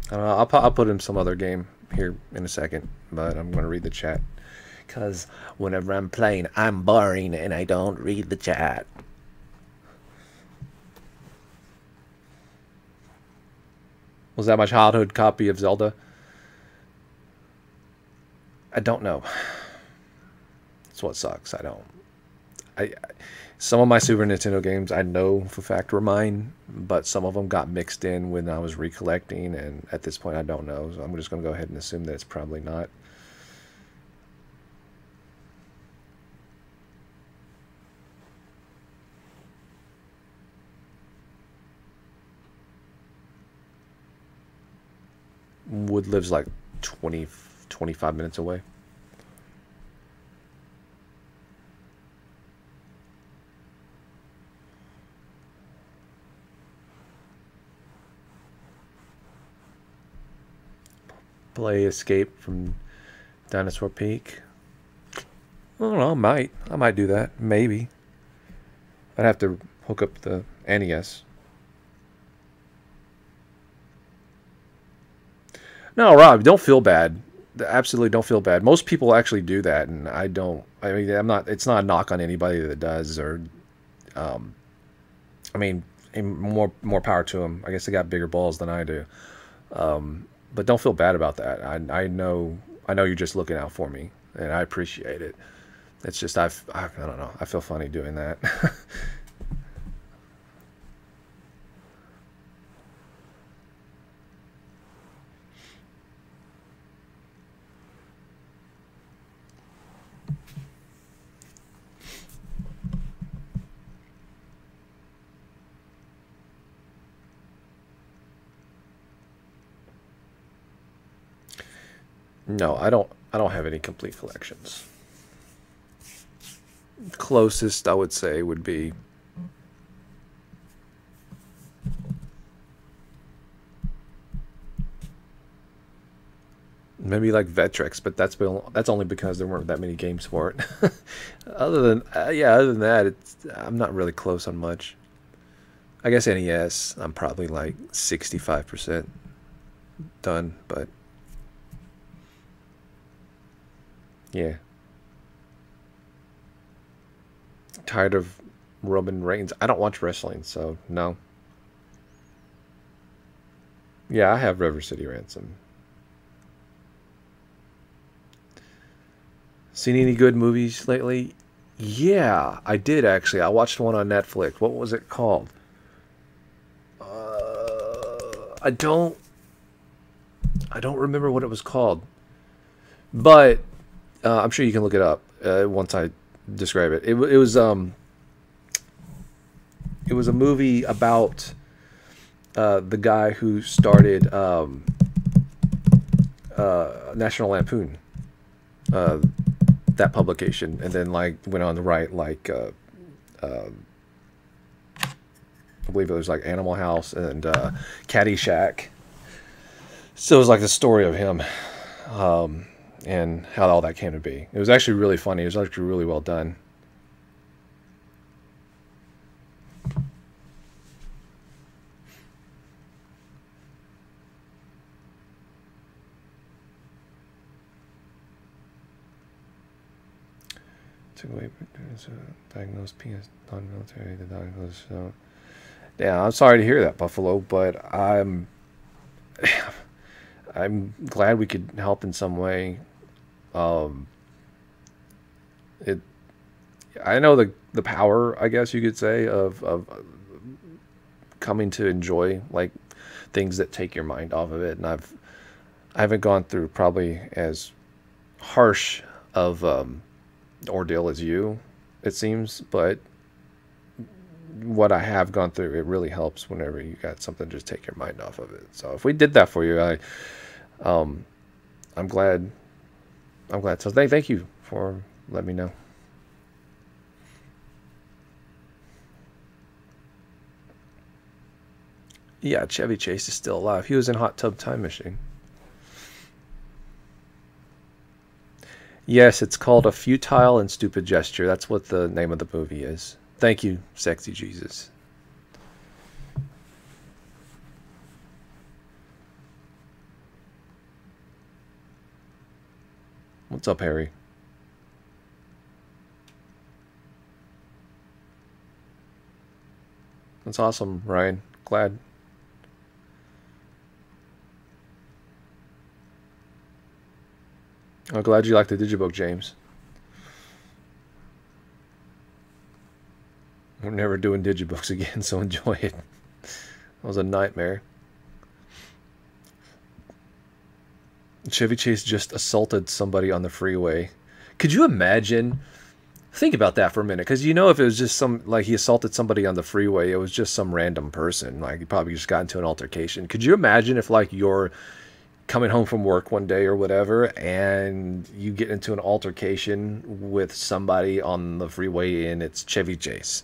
I'll put in some other game here in a second, but I'm going to read the chat. Because whenever I'm playing, I'm boring and I don't read the chat. Was that my childhood copy of Zelda? I don't know. That's what sucks. I don't. Some of my Super Nintendo games I know for fact were mine, but some of them got mixed in when I was recollecting, and at this point I don't know. So I'm just going to go ahead and assume that it's probably not. Wood lives like 25 minutes away. Play Escape from Dinosaur Peak. I don't know. I might do that. Maybe. I'd have to hook up the NES. No, Rob, don't feel bad. Absolutely don't feel bad. Most people actually do that, and I don't. I mean, I'm not. It's not a knock on anybody that does, or, I mean, more power to them. I guess they got bigger balls than I do. But don't feel bad about that. I know you're just looking out for me, and I appreciate it. It's just I don't know. I feel funny doing that. No, I don't have any complete collections. Closest I would say would be maybe like Vectrex, but that's only because there weren't that many games for it. Other than that, I'm not really close on much. I guess NES, I'm probably like 65% done, but yeah. Tired of Roman Reigns. I don't watch wrestling, so no. Yeah, I have River City Ransom. Seen any good movies lately? Yeah, I did actually. I watched one on Netflix. What was it called? I don't remember what it was called. But I'm sure you can look it up once I describe it. It was a movie about the guy who started National Lampoon, that publication, and then like went on to write like I believe it was like Animal House and Caddyshack. So it was like the story of him. And how all that came to be. It was actually really funny. It was actually really well done. Took away diagnosed penis non-military. The diagnosis. So, yeah, I'm sorry to hear that, Buffalo, but I'm glad we could help in some way. I know the power, I guess you could say, of coming to enjoy like things that take your mind off of it, and I haven't gone through probably as harsh of ordeal as you, it seems, but what I have gone through, it really helps whenever you got something to just take your mind off of it. So if we did that for you, I'm glad. So thank you for letting me know. Yeah, Chevy Chase is still alive. He was in Hot Tub Time Machine. Yes, it's called A Futile and Stupid Gesture. That's what the name of the movie is. Thank you, Sexy Jesus. What's up, Harry? That's awesome, Ryan. Glad. I'm glad you like the Digibook, James. We're never doing Digibooks again, so enjoy it. That was a nightmare. Chevy Chase just assaulted somebody on the freeway. Could you imagine? Think about that for a minute, because you know, if it was just like he assaulted somebody on the freeway, it was just some random person. Like he probably just got into an altercation. Could you imagine if like you're coming home from work one day or whatever, and you get into an altercation with somebody on the freeway and it's Chevy Chase?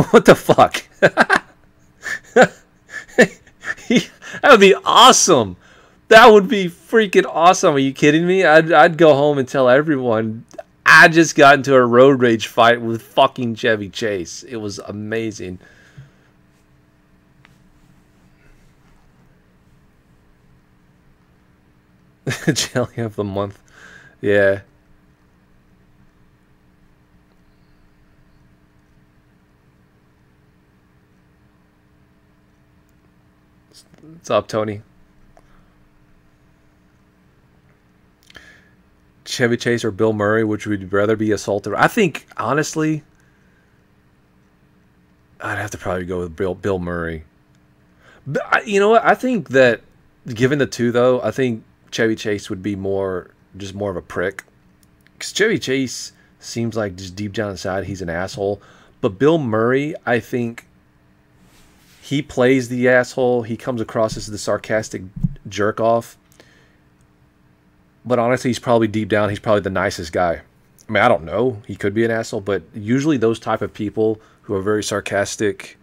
What the fuck? That would be awesome. That would be freaking awesome. Are you kidding me? I'd go home and tell everyone I just got into a road rage fight with fucking Chevy Chase. It was amazing. Jelly of the month. Yeah. What's up, Tony? Chevy Chase or Bill Murray, which would you rather be assaulted? I think, honestly, I'd have to probably go with Bill Murray. But you know what? I think that, given the two, though, I think Chevy Chase would be just more of a prick. Because Chevy Chase seems like just deep down inside he's an asshole. But Bill Murray, I think he plays the asshole. He comes across as the sarcastic jerk off. But honestly, he's probably deep down, he's probably the nicest guy. I mean, I don't know. He could be an asshole, but usually those type of people who are very sarcastic,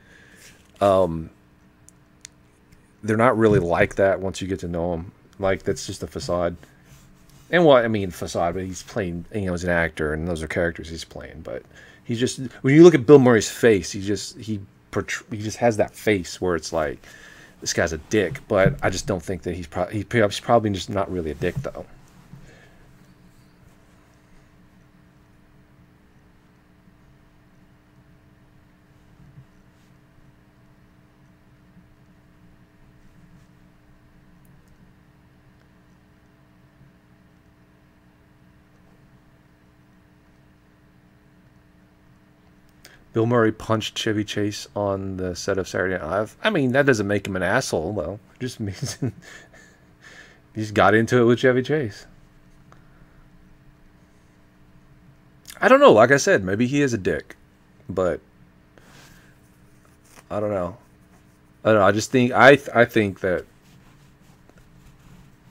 they're not really like that once you get to know them. Like, that's just a facade. And what I mean, facade, but he's playing, as an actor, and those are characters he's playing. But he's just, when you look at Bill Murray's face, he just has that face where it's like, this guy's a dick. But I just don't think that he's probably just not really a dick, though. Bill Murray punched Chevy Chase on the set of Saturday Night Live. I mean, that doesn't make him an asshole, though. It just means he just got into it with Chevy Chase. I don't know. Like I said, maybe he is a dick, but I don't know. I don't know. I just think I think that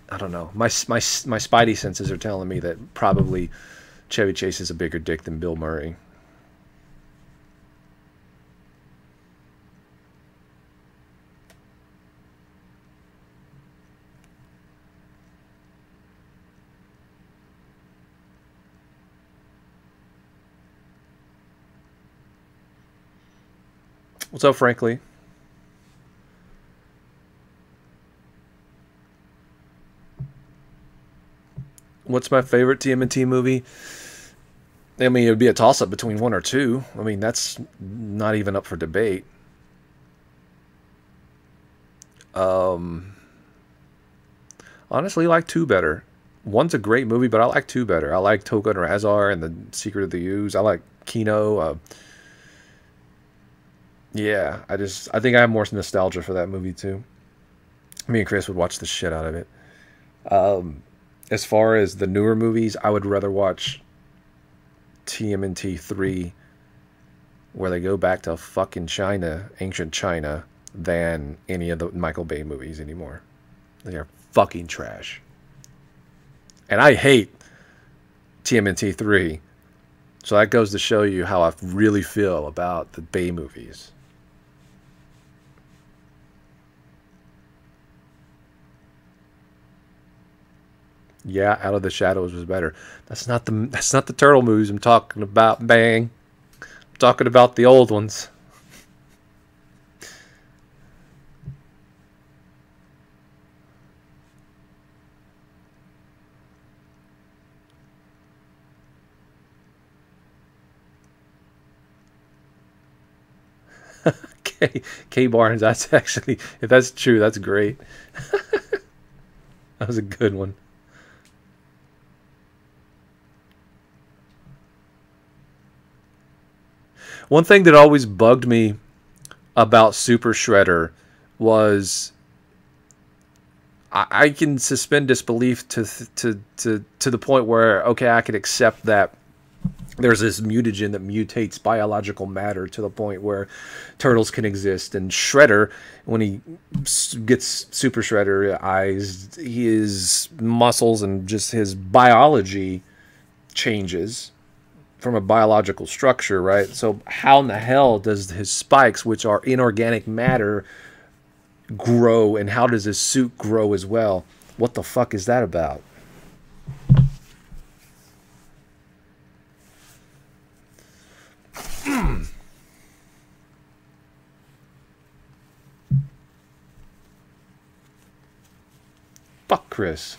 I don't know. My spidey senses are telling me that probably Chevy Chase is a bigger dick than Bill Murray. What's up, Frankly? What's my favorite TMNT movie? I mean, it would be a toss-up between one or two. I mean, that's not even up for debate. Honestly, I like two better. One's a great movie, but I like two better. I like Toga and Razar and The Secret of the Ooze. I like Kino. Yeah, I think I have more nostalgia for that movie too. Me and Chris would watch the shit out of it. As far as the newer movies, I would rather watch TMNT 3, where they go back to fucking China, ancient China, than any of the Michael Bay movies anymore. They are fucking trash. And I hate TMNT 3. So that goes to show you how I really feel about the Bay movies. Yeah, Out of the Shadows was better. That's not the turtle movies I'm talking about, Bang. I'm talking about the old ones. K Barnes, that's actually, if that's true, that's great. That was a good one. One thing that always bugged me about Super Shredder was I can suspend disbelief to the point where, okay, I could accept that there's this mutagen that mutates biological matter to the point where turtles can exist. And Shredder, when he gets Super Shredder eyes, his muscles and just his biology changes from a biological structure, right? So how in the hell does his spikes, which are inorganic matter, grow, and how does his suit grow as well? What the fuck is that about? Fuck Chris.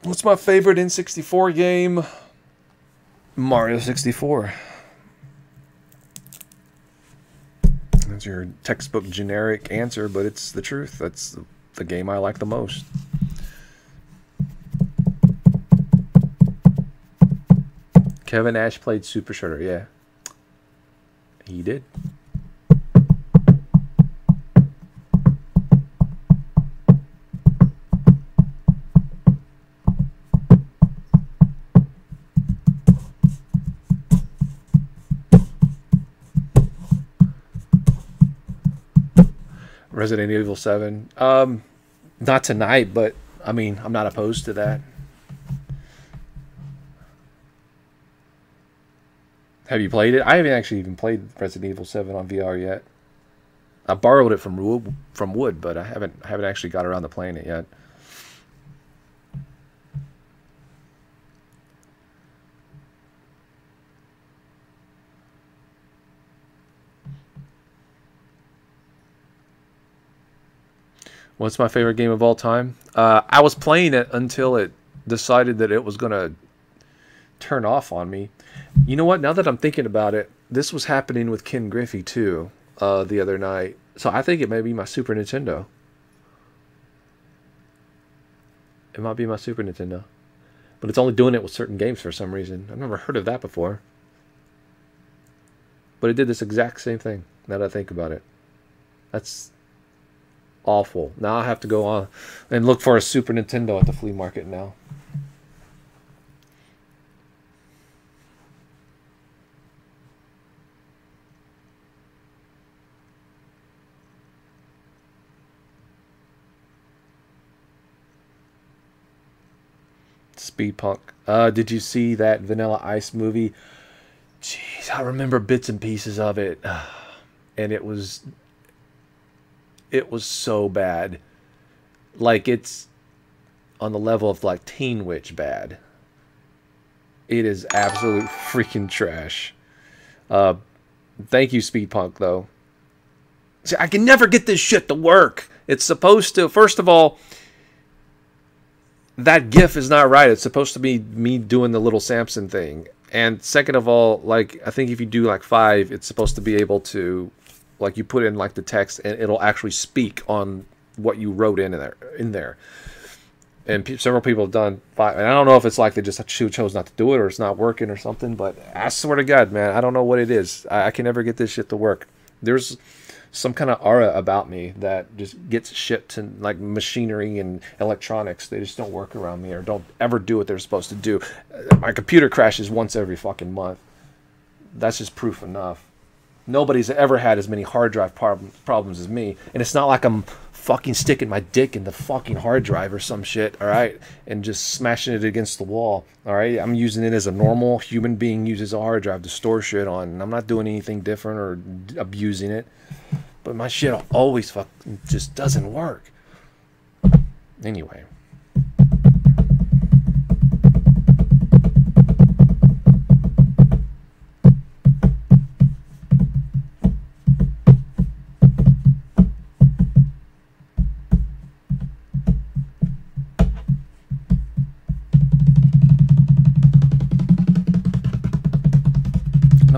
What's my favorite N64 game? Mario 64. That's your textbook generic answer, but it's the truth. That's the game I like the most. Kevin Nash played Super Shredder, yeah. He did. Resident Evil 7. Not tonight, but I mean, I'm not opposed to that. Have you played it? I haven't actually even played Resident Evil 7 on VR yet. I borrowed it from Wood, but I haven't actually got around to playing it yet. What's my favorite game of all time? I was playing it until it decided that it was going to turn off on me. You know what? Now that I'm thinking about it, this was happening with Ken Griffey too the other night. So I think it may be my Super Nintendo. It might be my Super Nintendo. But it's only doing it with certain games for some reason. I've never heard of that before. But it did this exact same thing, now that I think about it. That's awful. Now I have to go on and look for a Super Nintendo at the flea market now. Speed Punk. Did you see that Vanilla Ice movie? Jeez, I remember bits and pieces of it. And it was so bad. Like, it's on the level of like Teen Witch bad. It is absolute freaking trash. Thank you, Speed Punk, though. See, I can never get this shit to work. It's supposed to, first of all, that GIF is not right. It's supposed to be me doing the little Samson thing. And second of all, like, I think if you do like 5, it's supposed to be able to, like, you put in like the text and it'll actually speak on what you wrote in there. And several people have done 5. And I don't know if it's like they just chose not to do it or it's not working or something. But I swear to God, man, I don't know what it is. I can never get this shit to work. There's some kind of aura about me that just gets shit to like machinery and electronics. They just don't work around me or don't ever do what they're supposed to do. My computer crashes once every fucking month. That's just proof enough. Nobody's ever had as many hard drive problems as me. And it's not like I'm fucking sticking my dick in the fucking hard drive or some shit, all right, and just smashing it against the wall, all right? I'm using it as a normal human being uses a hard drive to store shit on, and I'm not doing anything different or abusing it. But my shit always fucking just doesn't work. Anyway.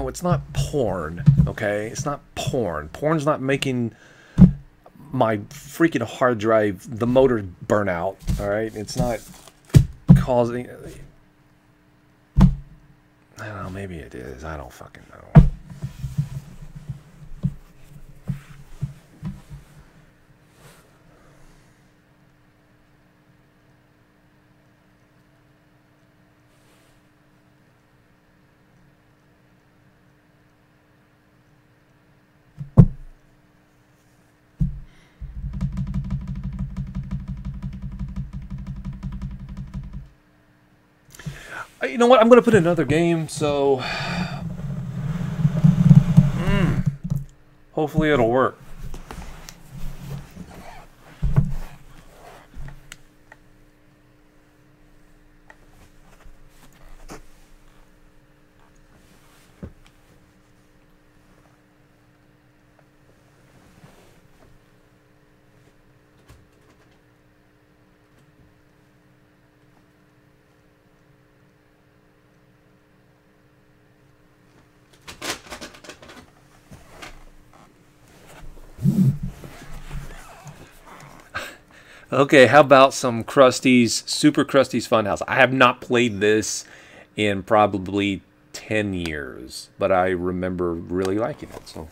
It's not porn, okay? It's not porn. Porn's not making my freaking hard drive, the motor burn out, all right? It's not causing... I don't know, maybe it is. I don't fucking know. You know what? I'm going to put another game, so... Hopefully it'll work. Okay, how about some Krusty's, Super Krusty's Funhouse? I have not played this in probably 10 years, but I remember really liking it, so...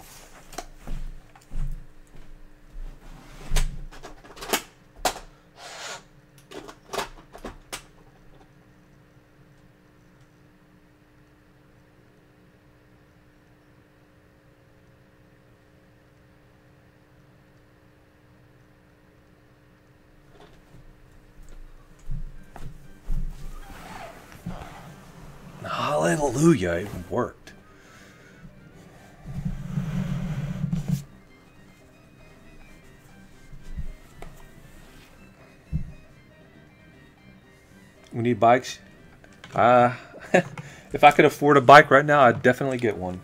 Hallelujah, it worked. We need bikes. If I could afford a bike right now, I'd definitely get one.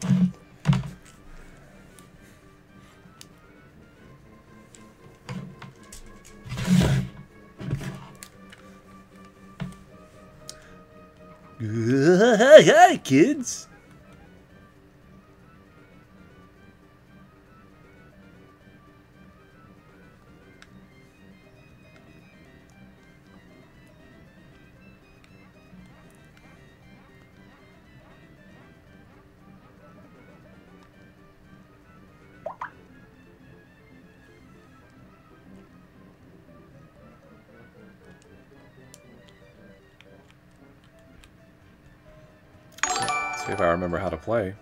Hi, kids. See if I remember how to play.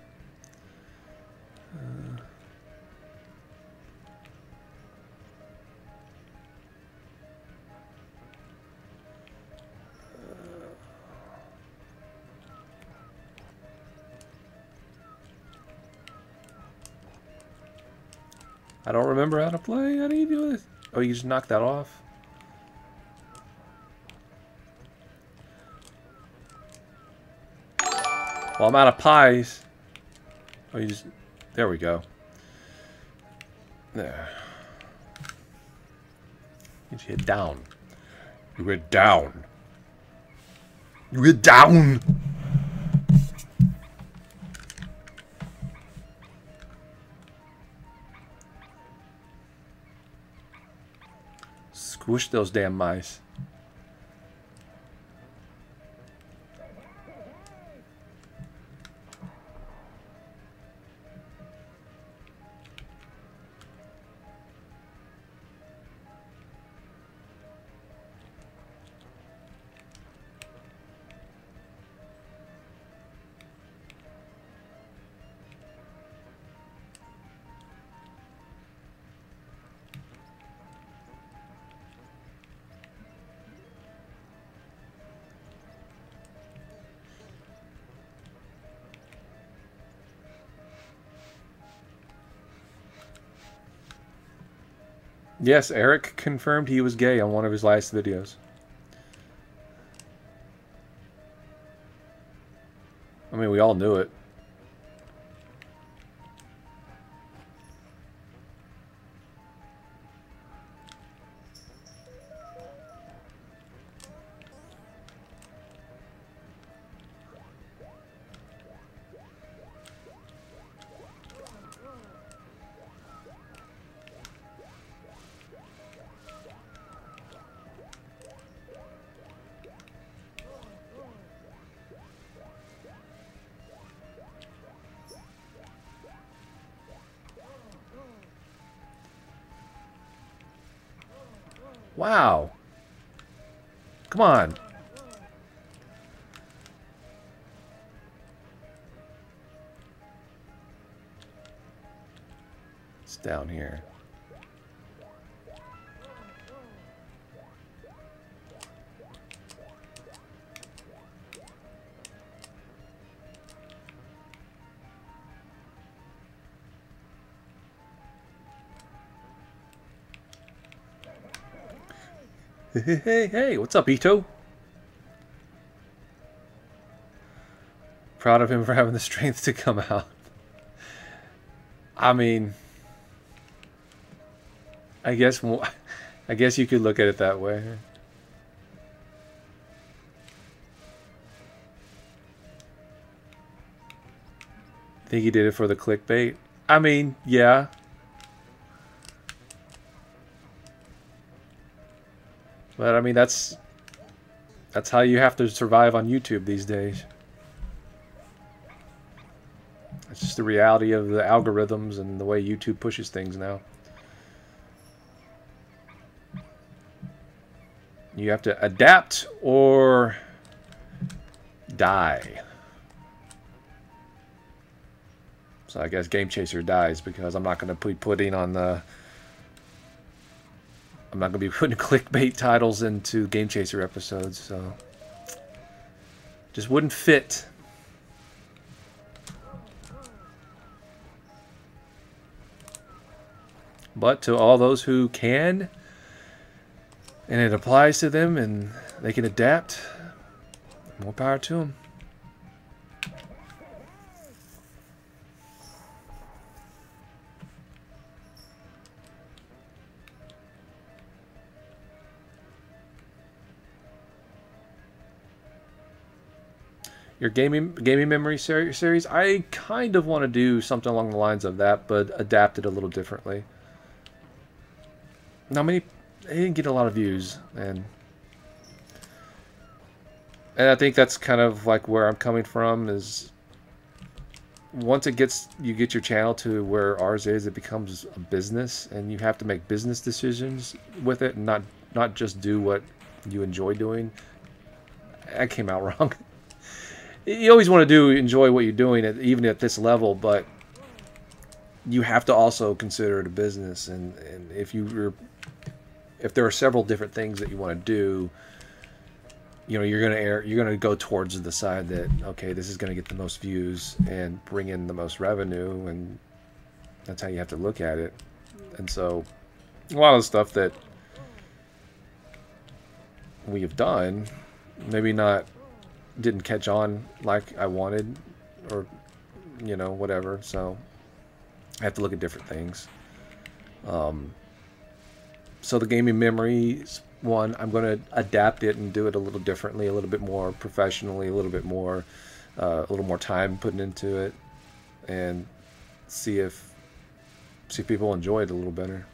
I don't remember how to play. How do you do this? Oh, you just knock that off? Well, I'm out of pies. Oh, you just... There we go. There. You just hit down. You hit down. You hit down! Squish those damn mice. Yes, Eric confirmed he was gay on one of his last videos. I mean, we all knew it. Wow. Come on. It's down here. Hey, what's up, Ito? Proud of him for having the strength to come out. I mean, I guess you could look at it that way. Think he did it for the clickbait? I mean, yeah. But I mean, that's how you have to survive on YouTube these days. It's just the reality of the algorithms and the way YouTube pushes things now. You have to adapt or die. So I guess Game Chaser dies because I'm not going to be putting on the... I'm not going to be putting clickbait titles into Game Chaser episodes, so... Just wouldn't fit. But to all those who can, and it applies to them, and they can adapt, more power to them. Your gaming memory series, I kind of want to do something along the lines of that, but adapt it a little differently. Now, it didn't get a lot of views, and I think that's kind of like where I'm coming from. Is once you get your channel to where ours is, it becomes a business, and you have to make business decisions with it, and not just do what you enjoy doing. I came out wrong. You always want to enjoy what you're doing, even at this level, but you have to also consider it a business. And if there are several different things that you want to do, you know, you're gonna go towards the side that, okay, this is gonna get the most views and bring in the most revenue, and that's how you have to look at it. And so a lot of the stuff that we have done maybe didn't catch on like I wanted, or you know, whatever, so I have to look at different things. So the gaming memories one, I'm going to adapt it and do it a little differently, a little bit more professionally, a little more time putting into it, and see if people enjoy it a little better.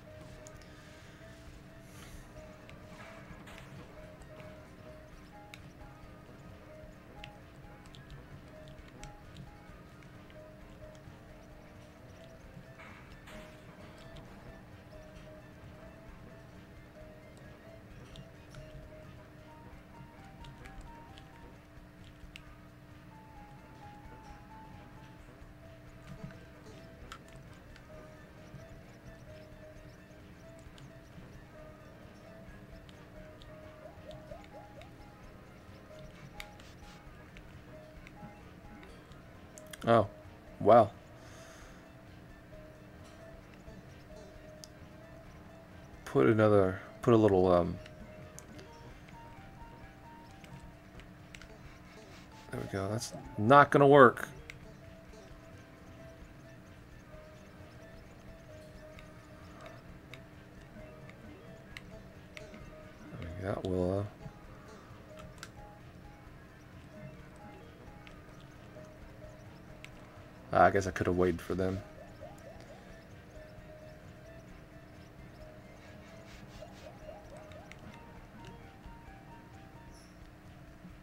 Oh, wow. Put a little, there we go. That's not going to work. That will, I guess I could have waited for them.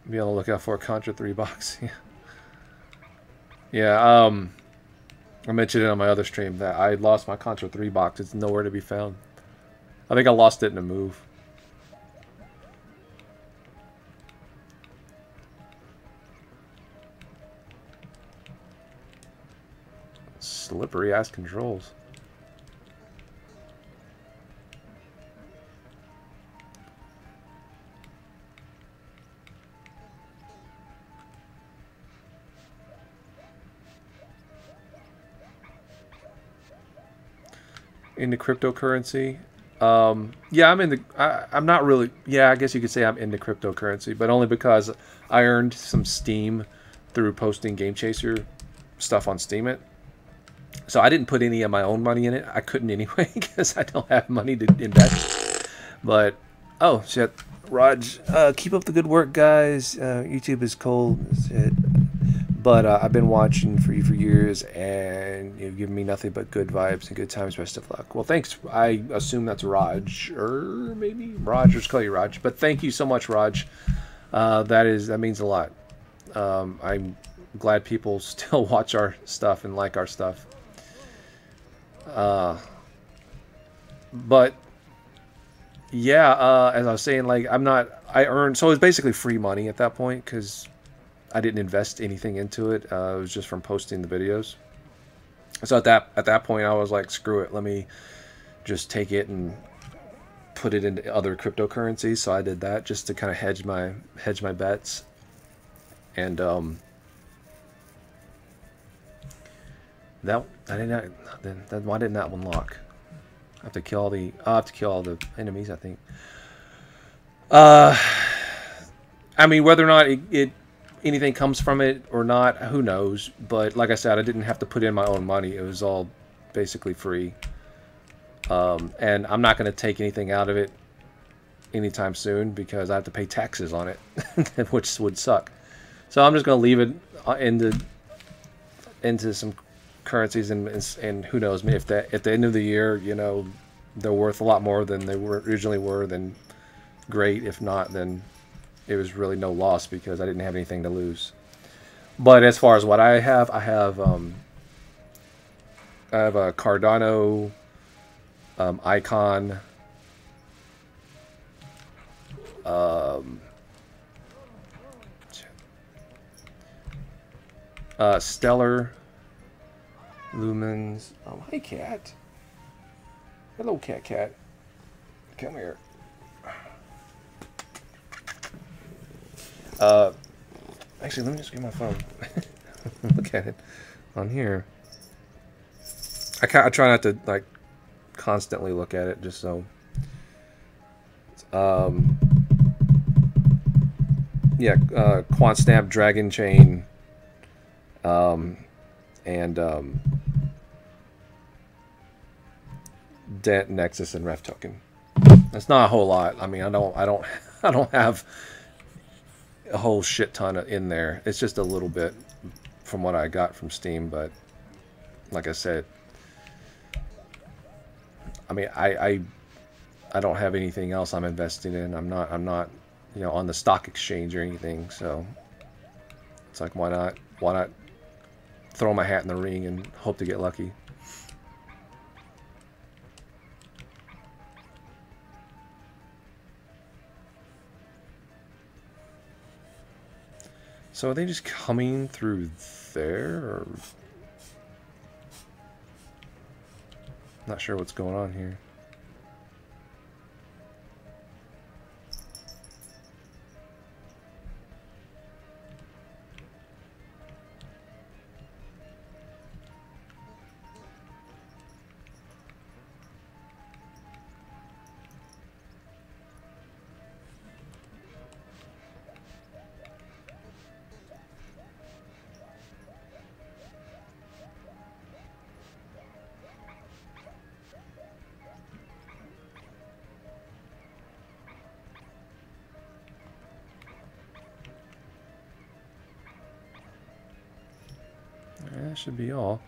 Be on the lookout for a Contra 3 box. Yeah, I mentioned it on my other stream that I lost my Contra 3 box. It's nowhere to be found. I think I lost it in a move. Slippery ass controls. Into cryptocurrency, Yeah, I'm in the. I'm not really. Yeah, I guess you could say I'm into cryptocurrency, but only because I earned some Steam through posting Game Chaser stuff on Steam. So I didn't put any of my own money in it. I couldn't anyway because I don't have money to invest. But oh shit, Raj, keep up the good work, guys. YouTube is cold. Shit. But I've been watching for you for years, and you've given me nothing but good vibes and good times. Best of luck. Well, thanks. I assume that's Raj, or maybe Raj. Let's call you Raj. But thank you so much, Raj. That means a lot. I'm glad people still watch our stuff and like our stuff. But yeah, as I was saying, like I earned, so it was basically free money at that point because I didn't invest anything into it. It was just from posting the videos. So at that point, I was like, screw it, let me just take it and put it into other cryptocurrencies. So I did that just to kind of hedge my bets. And that I didn't. Then why didn't that one lock? I have to kill all the enemies, I think. I mean, whether or not anything comes from it or not, who knows? But like I said, I didn't have to put in my own money. It was all basically free. And I'm not going to take anything out of it anytime soon because I have to pay taxes on it, which would suck. So I'm just going to leave it into some currencies, and who knows, if at the end of the year, you know, they're worth a lot more than they originally were, then great. If not, then it was really no loss because I didn't have anything to lose. But as far as what I have a Cardano icon, Stellar Lumens. Oh, hey cat. Hello, cat. Come here. Actually, let me just get my phone. Look at it on here. I try not to like constantly look at it, just so. Yeah, Quant Snapdragon chain. And Dent, Nexus, and Ref token. That's not a whole lot. I mean, I don't have a whole shit ton in there. It's just a little bit from what I got from Steam, but like I said, I mean, I don't have anything else I'm investing in. I'm not, you know, on the stock exchange or anything. So it's like, why not throw my hat in the ring and hope to get lucky. So are they just coming through there, or not sure what's going on here. That should be all.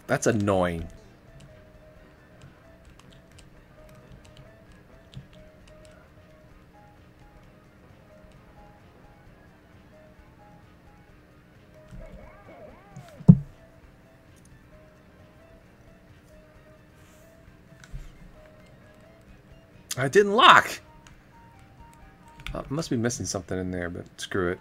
That's annoying. I didn't lock. I must be missing something in there, but screw it.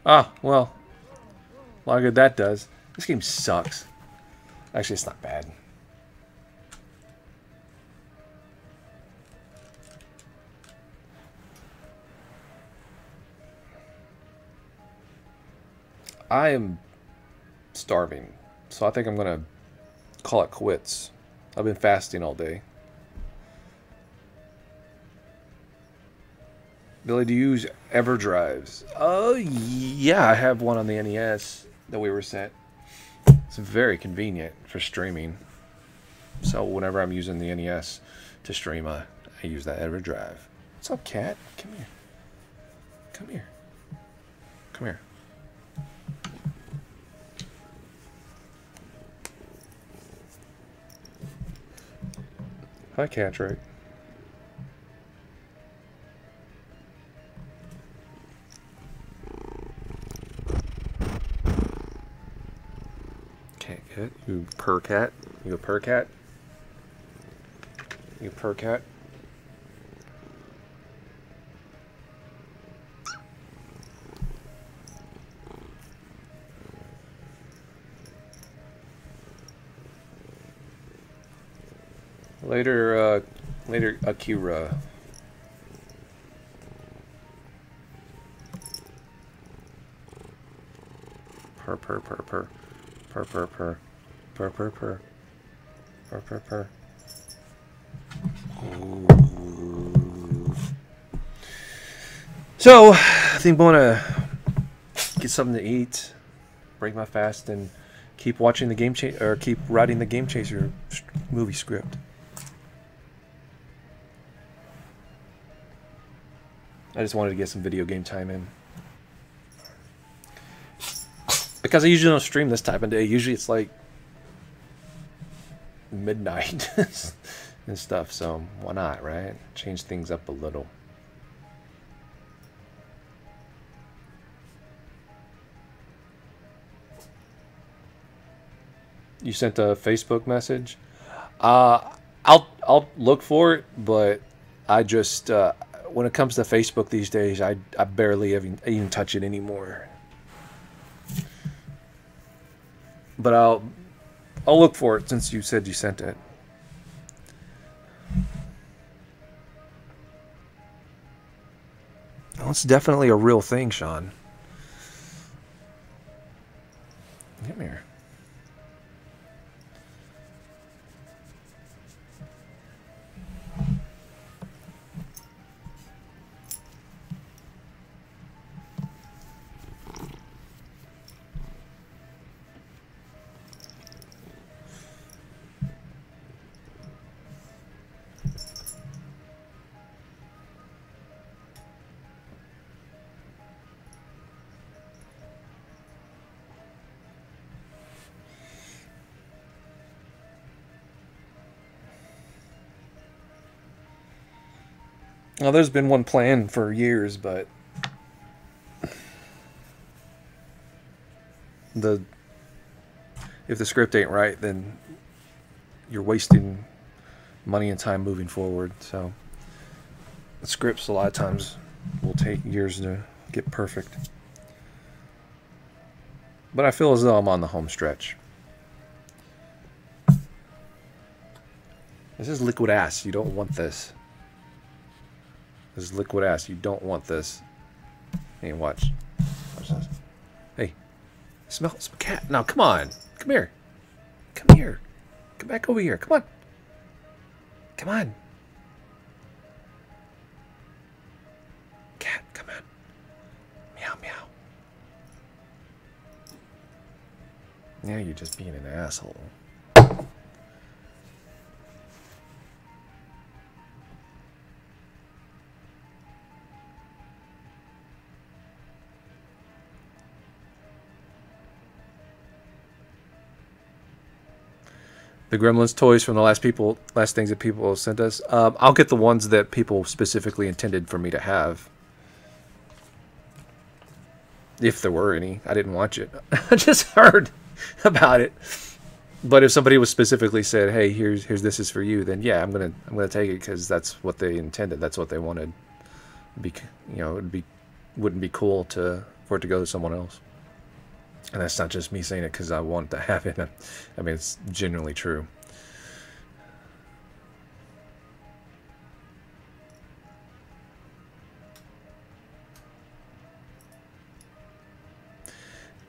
Ah, well. A lot of good that does. This game sucks. Actually, it's not bad. I am starving, so I think I'm gonna call it quits. I've been fasting all day. Billy, do you use EverDrives? Oh, yeah, I have one on the NES that we were sent. It's very convenient for streaming. So whenever I'm using the NES to stream, I use that EverDrive. What's up, cat? Come here. Come here. Come here. Hi, Catrick. Cat, cat. You purr cat. You a purr cat. You purr cat. Later, Akira. Purr, purr, purr, purr. Purr, purr, purr. Purr, purr, purr. Purr, purr, purr. So, I think I'm gonna get something to eat, break my fast, and keep watching the keep writing the Game Chaser movie script. I just wanted to get some video game time in. Because I usually don't stream this time of day. Usually it's like midnight and stuff. So why not, right? Change things up a little. You sent a Facebook message? I'll look for it, but I just when it comes to Facebook these days, I barely even touch it anymore. But I'll look for it since you said you sent it. Well, it's definitely a real thing, Sean. Come here. Well, there's been one plan for years, but if the script ain't right, then you're wasting money and time moving forward. So the scripts a lot of times will take years to get perfect. But I feel as though I'm on the home stretch. This is liquid ass. You don't want this. This is liquid ass. You don't want this. Hey, watch. Watch this. Hey. Smell cat. No, come on. Come here. Come here. Come back over here. Come on. Come on. Cat, come on. Meow, meow. Now you're just being an asshole. The Gremlins toys from the last things that people sent us. I'll get the ones that people specifically intended for me to have. If there were any. I didn't watch it. I just heard about it. But if somebody was specifically said, "Hey, here's this is for you," then yeah, I'm gonna take it because that's what they intended. That's what they wanted. Wouldn't be cool for for it to go to someone else. And that's not just me saying it because I want to have it. I mean, it's genuinely true.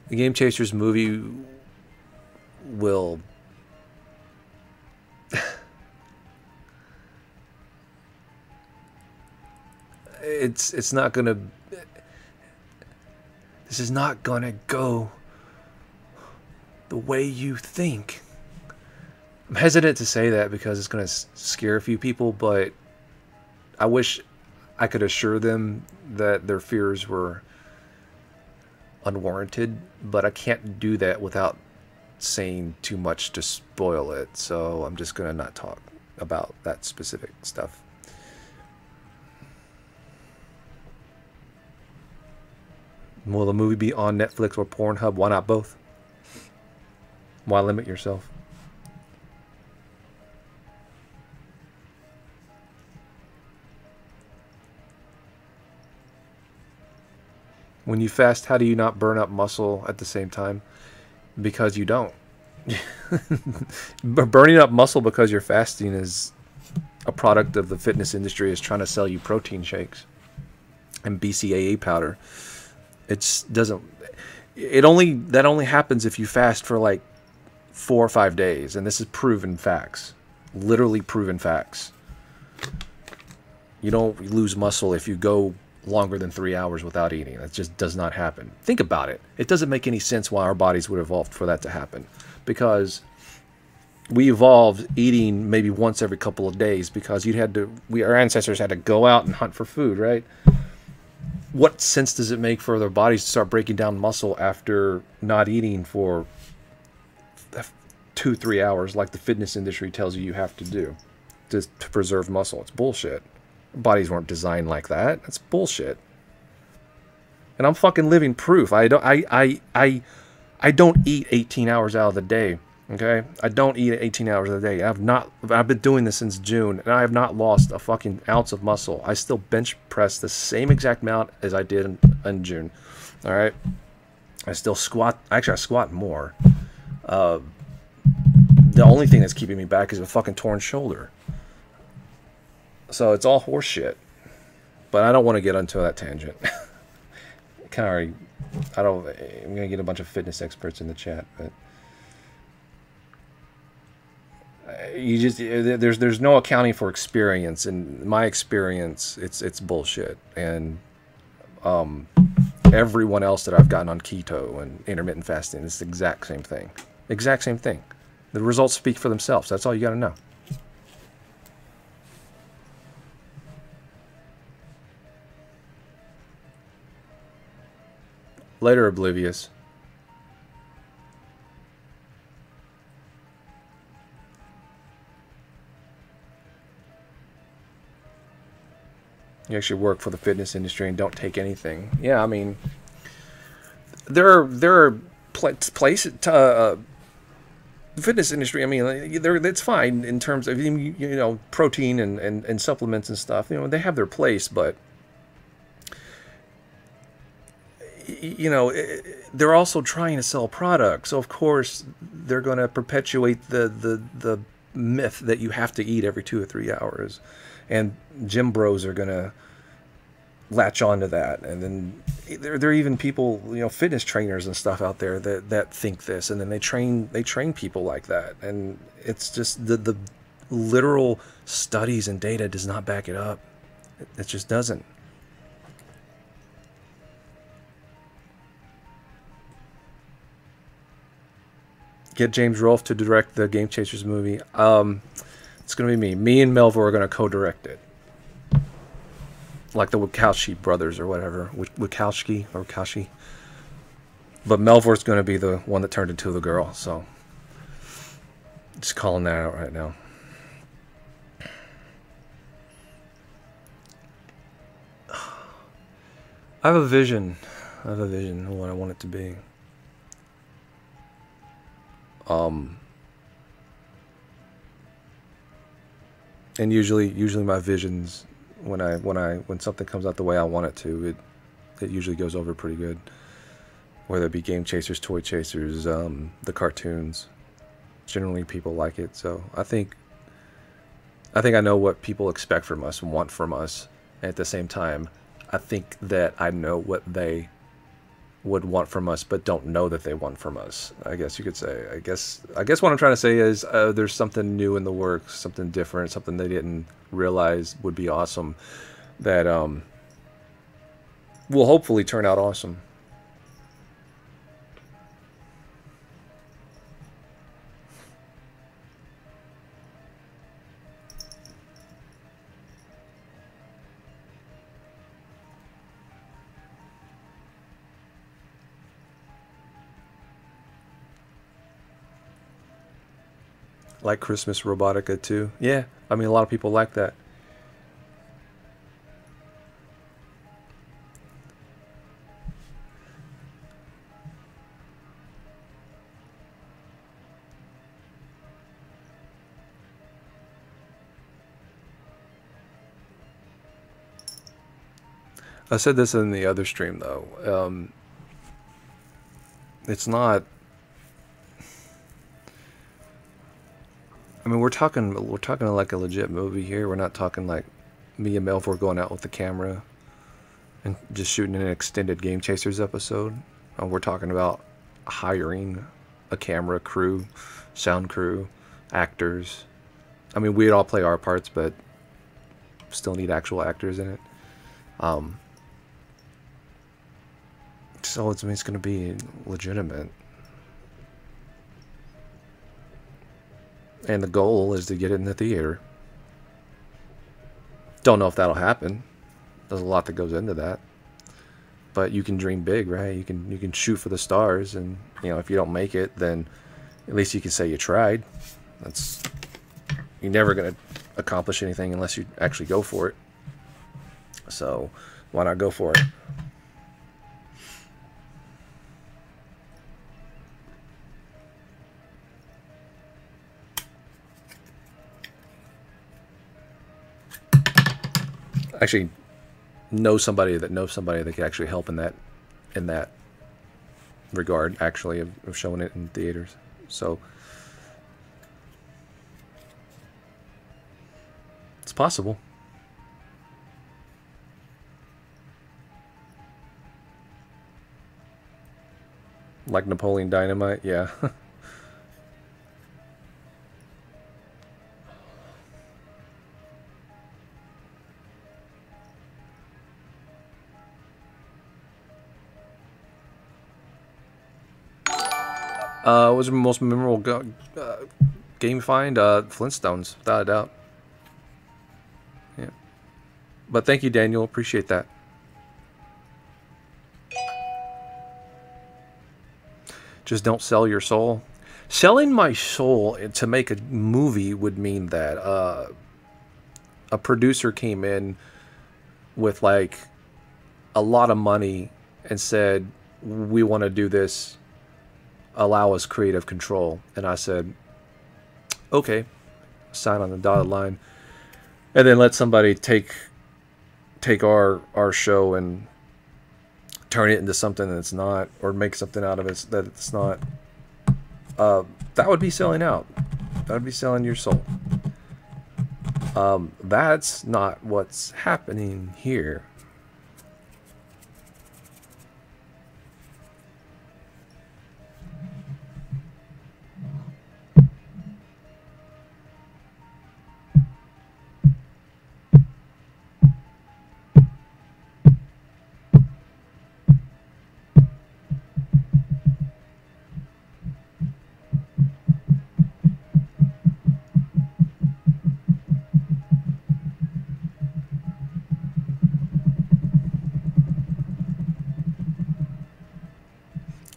The Game Chasers movie will... it's not gonna... This is not gonna go the way you think. I'm hesitant to say that because it's gonna scare a few people, but I wish I could assure them that their fears were unwarranted, but I can't do that without saying too much to spoil it, so I'm just gonna not talk about that specific stuff. Will the movie be on Netflix or Pornhub? Why not both? Why limit yourself? When you fast, how do you not burn up muscle at the same time? Because you don't. Burning up muscle because you're fasting is a product of the fitness industry is trying to sell you protein shakes and BCAA powder. It doesn't. That only happens if you fast for like 4 or 5 days, and this is proven facts, literally proven facts. You don't lose muscle if you go longer than 3 hours without eating. That just does not happen. Think about it. It doesn't make any sense why our bodies would evolve for that to happen, because we evolved eating maybe once every couple of days because our ancestors had to go out and hunt for food, right? What sense does it make for their bodies to start breaking down muscle after not eating for 2-3 hours like the fitness industry tells you have to do to preserve muscle? It's bullshit. Bodies weren't designed like that. That's bullshit. And I'm fucking living proof. I don't eat 18 hours out of the day. Okay? I don't eat 18 hours a day. I've been doing this since June, and I have not lost a fucking ounce of muscle. I still bench press the same exact amount as I did in June. All right? I still squat. Actually, I squat more. The only thing that's keeping me back is a fucking torn shoulder. So it's all horse shit. But I don't want to get onto that tangent. I'm going to get a bunch of fitness experts in the chat, but there's no accounting for experience. In my experience, it's bullshit. And everyone else that I've gotten on keto and intermittent fasting, it's the exact same thing. Exact same thing. The results speak for themselves. That's all you got to know. Later, Oblivious. You actually work for the fitness industry and don't take anything. Yeah, I mean, there are places. Fitness industry. I mean, it's fine in terms of protein and supplements and stuff. They have their place, but they're also trying to sell products. So of course they're going to perpetuate the myth that you have to eat every 2 or 3 hours. And gym bros are going to latch onto that. And then there are even people, fitness trainers and stuff out there that think this. And then they train people like that. And it's just the literal studies and data does not back it up. It just doesn't. Get James Rolfe to direct the Game Chasers movie. It's going to be me. Me and Melville are going to co-direct it. Like the Wachowski brothers or whatever. Wachowski. But Melville's going to be the one that turned into the girl. So, just calling that out right now. I have a vision. of what I want it to be. And usually my visions, when something comes out the way I want it to, it usually goes over pretty good. whether it be Game Chasers, Toy Chasers, the cartoons. Generally, people like it. So I think I know what people expect from us and want from us. And at the same time, I think that I know what they would want from us, but don't know that they want from us. I guess you could say. I guess what I'm trying to say is there's something new in the works, something different, something they didn't realize would be awesome. That will hopefully turn out awesome. Like Christmas Robotica too. Yeah, I mean a lot of people like that. I said this in the other stream though. It's not. I mean, we're talking like a legit movie here. We're not talking like me and Melvor going out with the camera and just shooting an extended Game Chasers episode. We're talking about hiring a camera crew, sound crew, actors. I mean, we'd all play our parts, but still need actual actors in it. So it's going to be legitimate. And the goal is to get it in the theater. Don't know if that'll happen. There's a lot that goes into that. But you can dream big, right? You can shoot for the stars, and if you don't make it, then at least you can say you tried. You're never gonna accomplish anything unless you actually go for it. So why not go for it? Actually know somebody that could actually help in that regard, actually, of showing it in theaters. So it's possible. Like Napoleon Dynamite, yeah. What was the most memorable game find? Flintstones, without a doubt. Yeah. But thank you, Daniel. Appreciate that. Just don't sell your soul. Selling my soul to make a movie would mean that a producer came in with like a lot of money and said, we want to do this, allow us creative control. And I said, okay, sign on the dotted line, and then let somebody take our show and turn it into something that's not, or make something out of it that it's not. That would be selling out. That would be selling your soul. That's not what's happening here.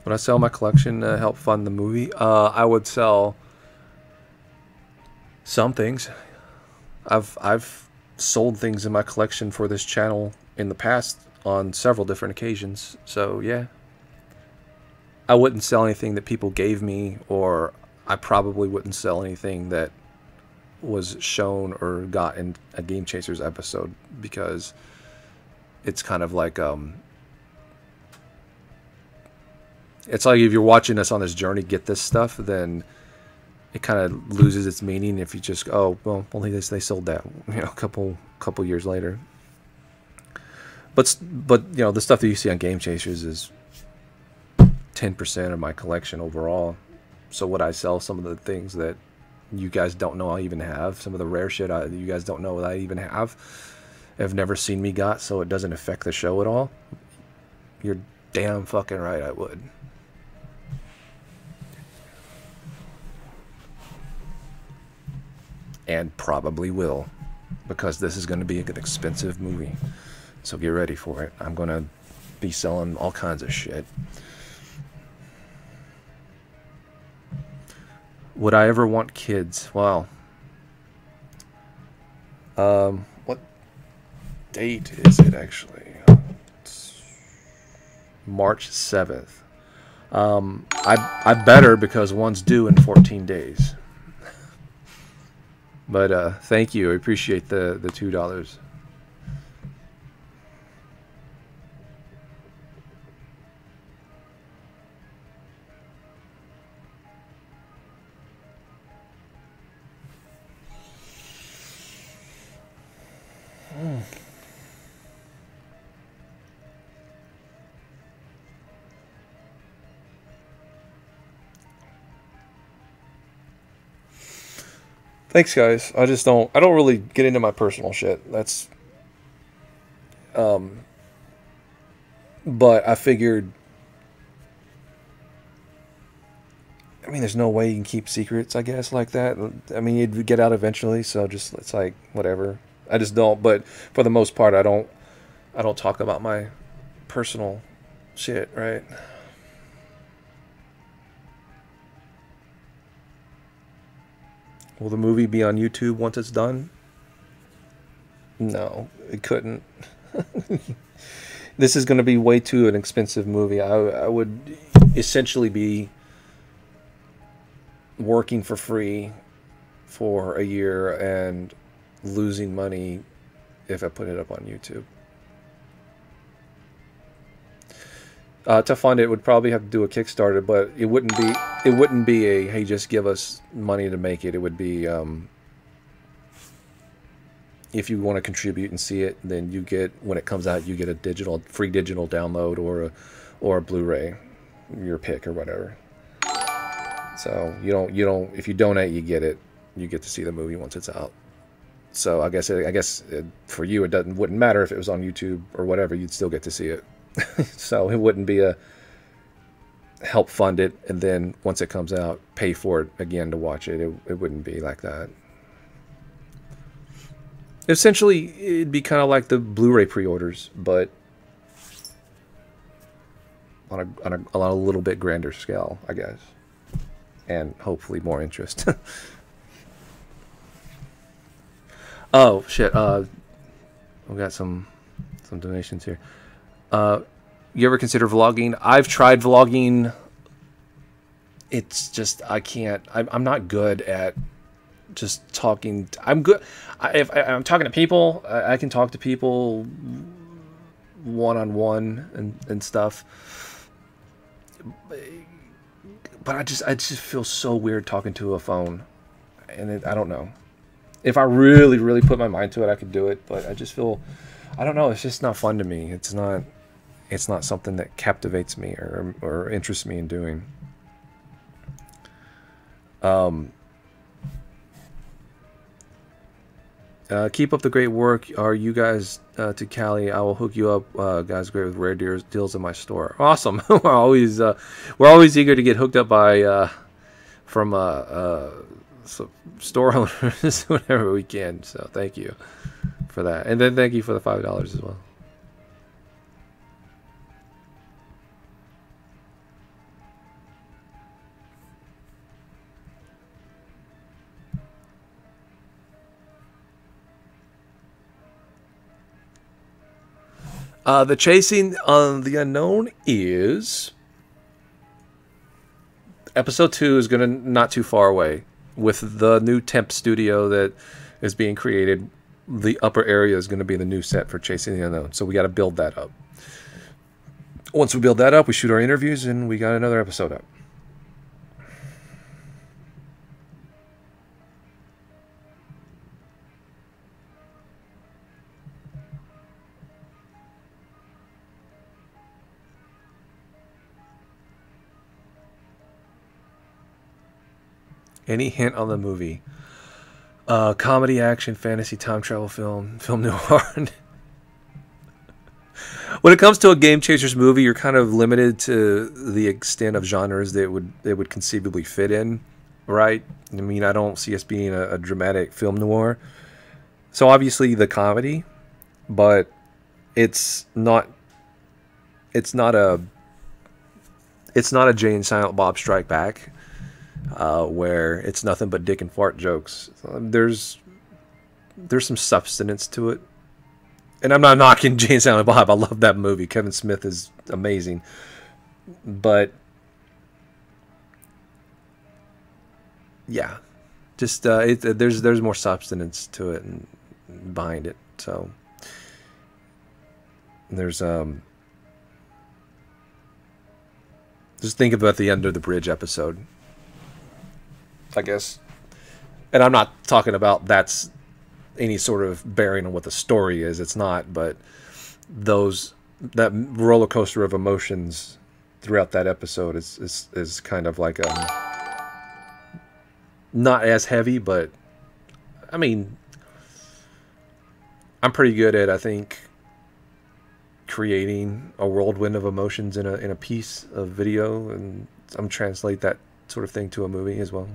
Would I sell my collection to help fund the movie? I would sell some things. I've sold things in my collection for this channel in the past on several different occasions. So yeah, I wouldn't sell anything that people gave me, or I probably wouldn't sell anything that was shown or got in a Game Chasers episode, because it's kind of like it's like if you're watching us on this journey get this stuff, then it kind of loses its meaning if you just oh well only they sold that a couple years later. But the stuff that you see on Game Chasers is 10% of my collection overall. So would I sell some of the things that you guys don't know I even have, some of the rare shit you guys don't know that I even have never seen me got, so it doesn't affect the show at all? You're damn fucking right I would. And probably will, because this is going to be an expensive movie. So get ready for it. I'm going to be selling all kinds of shit. Would I ever want kids? Well, what date is it actually? It's March 7th. I better, because one's due in 14 days. But thank you. I appreciate the $2. Thanks, guys. I don't really get into my personal shit. That's but I figured, I mean, there's no way you can keep secrets, I guess, like that. I mean, you'd get out eventually, so just it's like whatever. I just don't, but for the most part I don't talk about my personal shit, right? Will the movie be on YouTube once it's done? No, it couldn't. This is going to be way too an expensive movie. I would essentially be working for free for a year and losing money if I put it up on YouTube. To fund it, would probably have to do a Kickstarter, but it wouldn't be a hey, just give us money to make it. It would be if you want to contribute and see it, then you get, when it comes out, you get a free digital download or a Blu-ray, your pick or whatever. So you don't if you donate, you get to see the movie once it's out. So I guess for you it wouldn't matter if it was on YouTube or whatever, you'd still get to see it. So it wouldn't be a help fund it and then once it comes out pay for it again to watch it. It wouldn't be like that. Essentially it'd be kind of like the Blu-ray pre-orders, but on a little bit grander scale, I guess, and hopefully more interest. Oh shit, we got some donations here. You ever consider vlogging? I've tried vlogging. It's just I can't. I'm not good at just talking. I'm good. If I'm talking to people, I can talk to people one-on-one and stuff. But I just feel so weird talking to a phone, and I don't know. If I really, really put my mind to it, I could do it. But I just feel, I don't know. It's just not fun to me. It's not something that captivates me or interests me in doing. Keep up the great work. Are you guys to Cali? I will hook you up, guys. Great with rare deals in my store. Awesome. we're always eager to get hooked up by from store owners whenever we can. So thank you for that, and then thank you for the $5 as well. The Chasing on the Unknown is episode 2 is gonna not too far away with the new temp studio that is being created. The upper area is going to be the new set for Chasing the Unknown, so we got to build that up. Once we build that up, we shoot our interviews, and we got another episode up. Any hint on the movie? Comedy, action, fantasy, time travel film noir. When it comes to a Game Chasers movie, you're kind of limited to the extent of genres that would conceivably fit in, right? I mean, I don't see us being a dramatic film noir. So obviously the comedy, but it's not a Jay and Silent Bob Strike Back, where it's nothing but dick and fart jokes. There's some substance to it. And I'm not knocking Jay and Silent Bob. I love that movie. Kevin Smith is amazing. But yeah, just there's more substance to it and behind it. So there's just think about the Under the Bridge episode, I guess. And I'm not talking about that's any sort of bearing on what the story is. It's not, but that roller coaster of emotions throughout that episode is kind of like not as heavy, but I mean, I'm pretty good at, I think, creating a whirlwind of emotions in a piece of video, and I'm translate that sort of thing to a movie as well.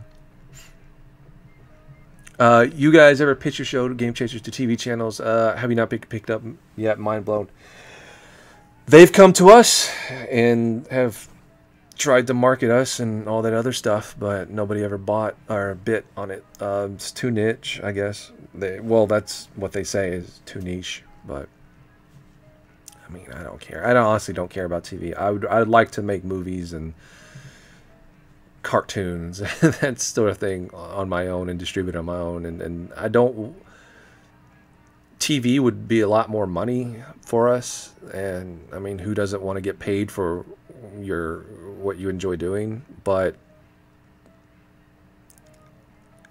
You guys ever pitch your show to Game Chasers to TV channels? Have you not picked up yet? Mind blown. They've come to us and have tried to market us and all that other stuff, but nobody ever bought or bit on it. It's too niche, I guess. Well, that's what they say, is too niche. But I mean, I don't care. I honestly don't care about TV. I'd like to make movies and cartoons and that sort of thing on my own and distribute on my own, and I don't. TV would be a lot more money for us, and I mean, who doesn't want to get paid for what you enjoy doing? But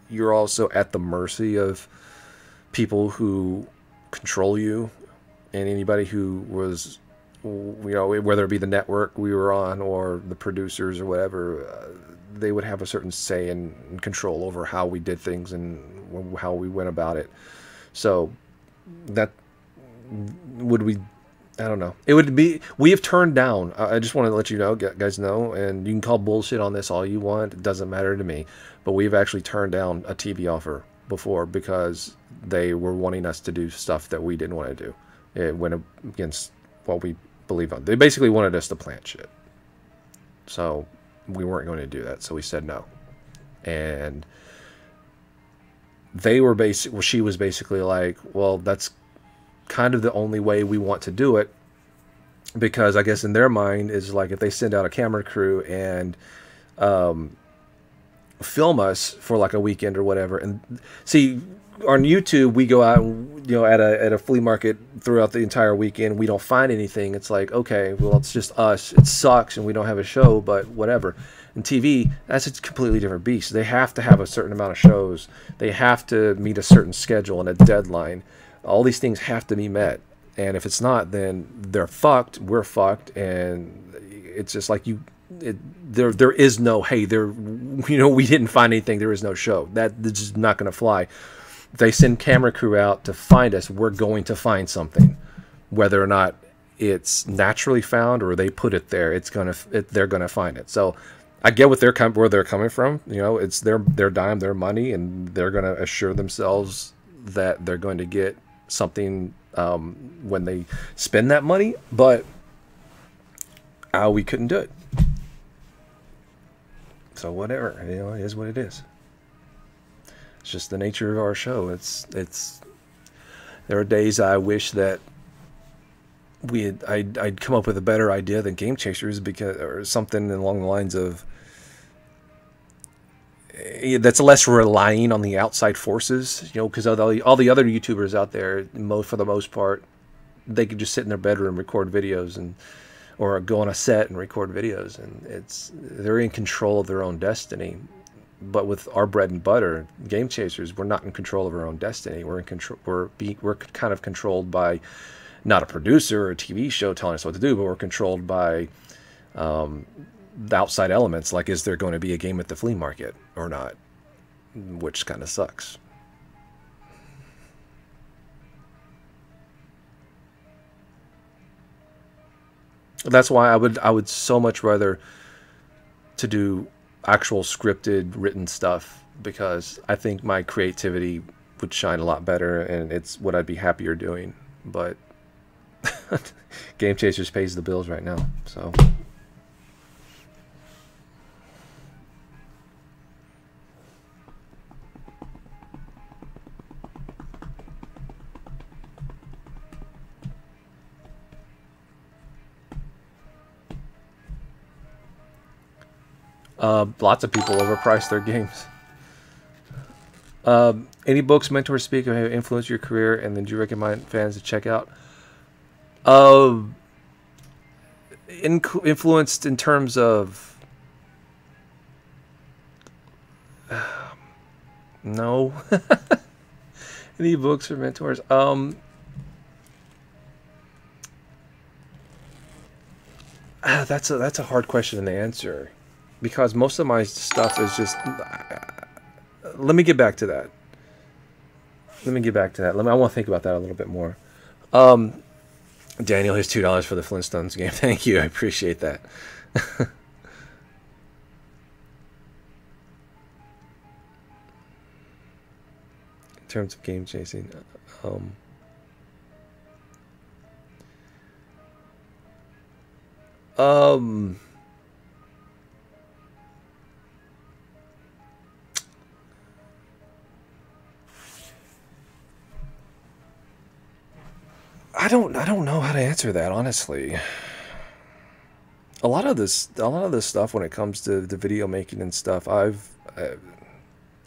you're also at the mercy of people who control you, and anybody who was, whether it be the network we were on or the producers or whatever, they would have a certain say and control over how we did things and how we went about it. So that would I don't know. It would be, we have turned down, I just want to let you know, guys know, and you can call bullshit on this all you want. It doesn't matter to me. But we've actually turned down a TV offer before because they were wanting us to do stuff that we didn't want to do. It went against what we believe on. They basically wanted us to plant shit. So we weren't going to do that. So we said no. And she was basically like, well, that's kind of the only way we want to do it, because I guess in their mind is like, if they send out a camera crew and film us for like a weekend or whatever, and see, on YouTube we go out and, at a flea market throughout the entire weekend, we don't find anything. It's like, okay, well, it's just us. It sucks and we don't have a show, but whatever. And TV, that's a completely different beast. They have to have a certain amount of shows. They have to meet a certain schedule and a deadline. All these things have to be met. And if it's not, then they're fucked. We're fucked. And it's just like there is no, hey, we didn't find anything. There is no show. That's just not going to fly. If they send camera crew out to find us, we're going to find something. Whether or not it's naturally found or they put it there, they're going to find it. So I get where they're coming from. It's their dime, their money, and they're going to assure themselves that they're going to get something when they spend that money. But we couldn't do it. So whatever, it is what it is. It's just the nature of our show. There are days I wish that I'd come up with a better idea than Game Chasers, or something along the lines of that's less relying on the outside forces, because all the other YouTubers out there, for the most part, they could just sit in their bedroom, record videos, and or go on a set and record videos, and they're in control of their own destiny. But with our bread and butter, Game Chasers, we're not in control of our own destiny. We're in control. We're kind of controlled by not a producer or a TV show telling us what to do, but we're controlled by the outside elements. Like, is there going to be a game at the flea market or not? Which kind of sucks. That's why I would so much rather to do actual scripted written stuff, because I think my creativity would shine a lot better, and it's what I'd be happier doing. But Game Chasers pays the bills right now, so. Lots of people overprice their games. Any books, mentors speak of have influenced your career, and then do you recommend fans to check out? Influenced in terms of no. Any books or mentors? That's a hard question to answer, because most of my stuff is just. Let me get back to that. I want to think about that a little bit more. Daniel, here's $2 for the Flintstones game. Thank you. I appreciate that. In terms of game chasing, I don't know how to answer that, honestly. A lot of this stuff, when it comes to the video making and stuff, it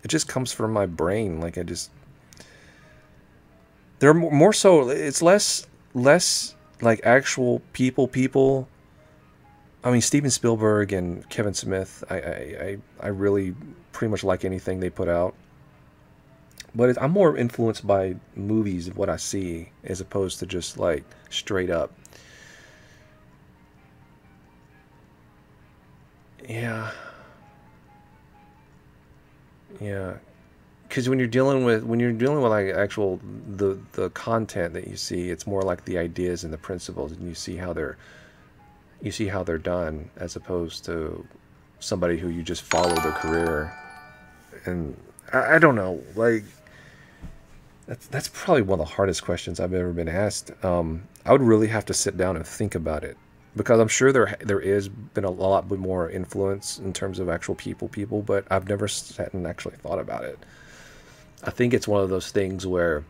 just comes from my brain. Like, they're more so, it's less like actual people. I mean, Steven Spielberg and Kevin Smith, I really pretty much like anything they put out. But I'm more influenced by movies of what I see, as opposed to just like straight up. Yeah. Because when you're dealing with like actual the content that you see, it's more like the ideas and the principles, and you see how they're done, as opposed to somebody who you just follow their career. And I don't know, like. That's probably one of the hardest questions I've ever been asked. I would really have to sit down and think about it, because I'm sure there is been a lot more influence in terms of actual people, but I've never sat and actually thought about it. I think it's one of those things where,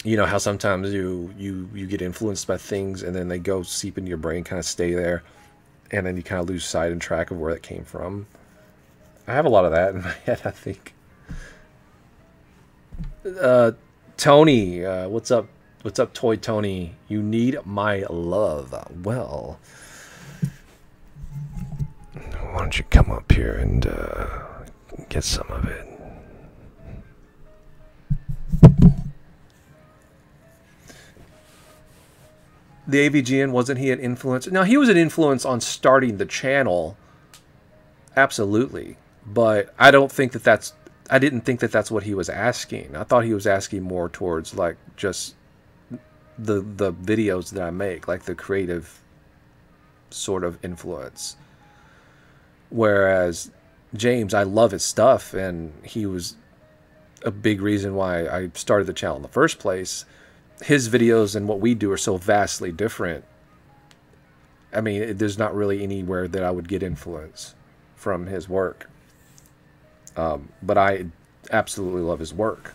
you know how sometimes you get influenced by things, and then they go seep into your brain, kind of stay there, and then you kind of lose sight and track of where it came from. I have a lot of that in my head, I think. Tony, what's up, Toy Tony? You need my love. Well, why don't you come up here and get some of it? The AVGN, wasn't he an influence? Now, he was an influence on starting the channel, absolutely, but I didn't think that that's what he was asking. I thought he was asking more towards like just the videos that I make, like the creative sort of influence. Whereas James, I love his stuff, and he was a big reason why I started the channel in the first place. His videos and what we do are so vastly different. I mean, there's not really anywhere that I would get influence from his work. But I absolutely love his work.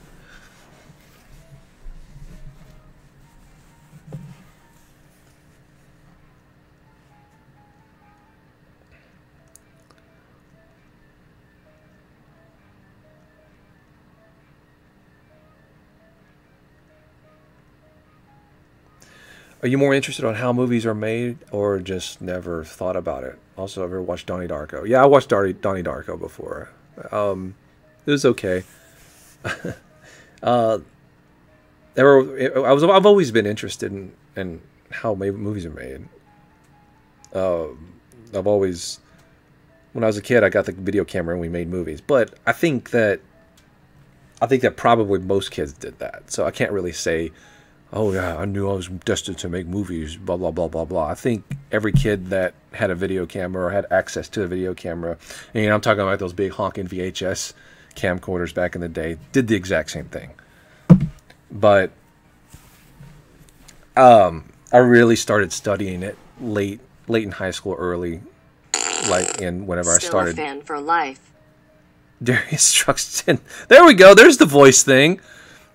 Are you more interested on how movies are made, or just never thought about it? Also, ever watched Donnie Darko? Yeah, I watched Donnie Darko before. It was okay. uh, I've always been interested in how movies are made. I've always, when I was a kid, I got the video camera and we made movies. But I think that probably most kids did that. So I can't really say, oh yeah, I knew I was destined to make movies, blah, blah, blah, blah, blah. I think every kid that had a video camera or had access to a video camera, and I'm talking about those big honking VHS camcorders back in the day, did the exact same thing. But I really started studying it late in high school, early, like in whenever Still I started. A fan for life. Darius Truxton. There we go. There's the voice thing.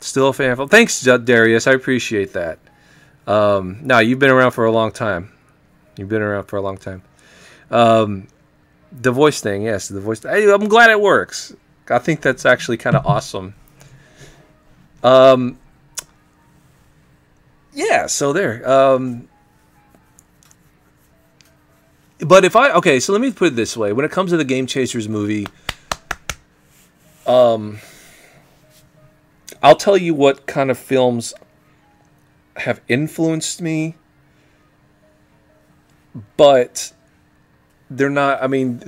Still a fan. Thanks, Darius. I appreciate that. No, you've been around for a long time. The voice thing, yes, the voice. I'm glad it works. I think that's actually kind of awesome. Yeah. So there. But okay, so let me put it this way: when it comes to the Game Chasers movie, I'll tell you what kind of films have influenced me, but they're not. I mean,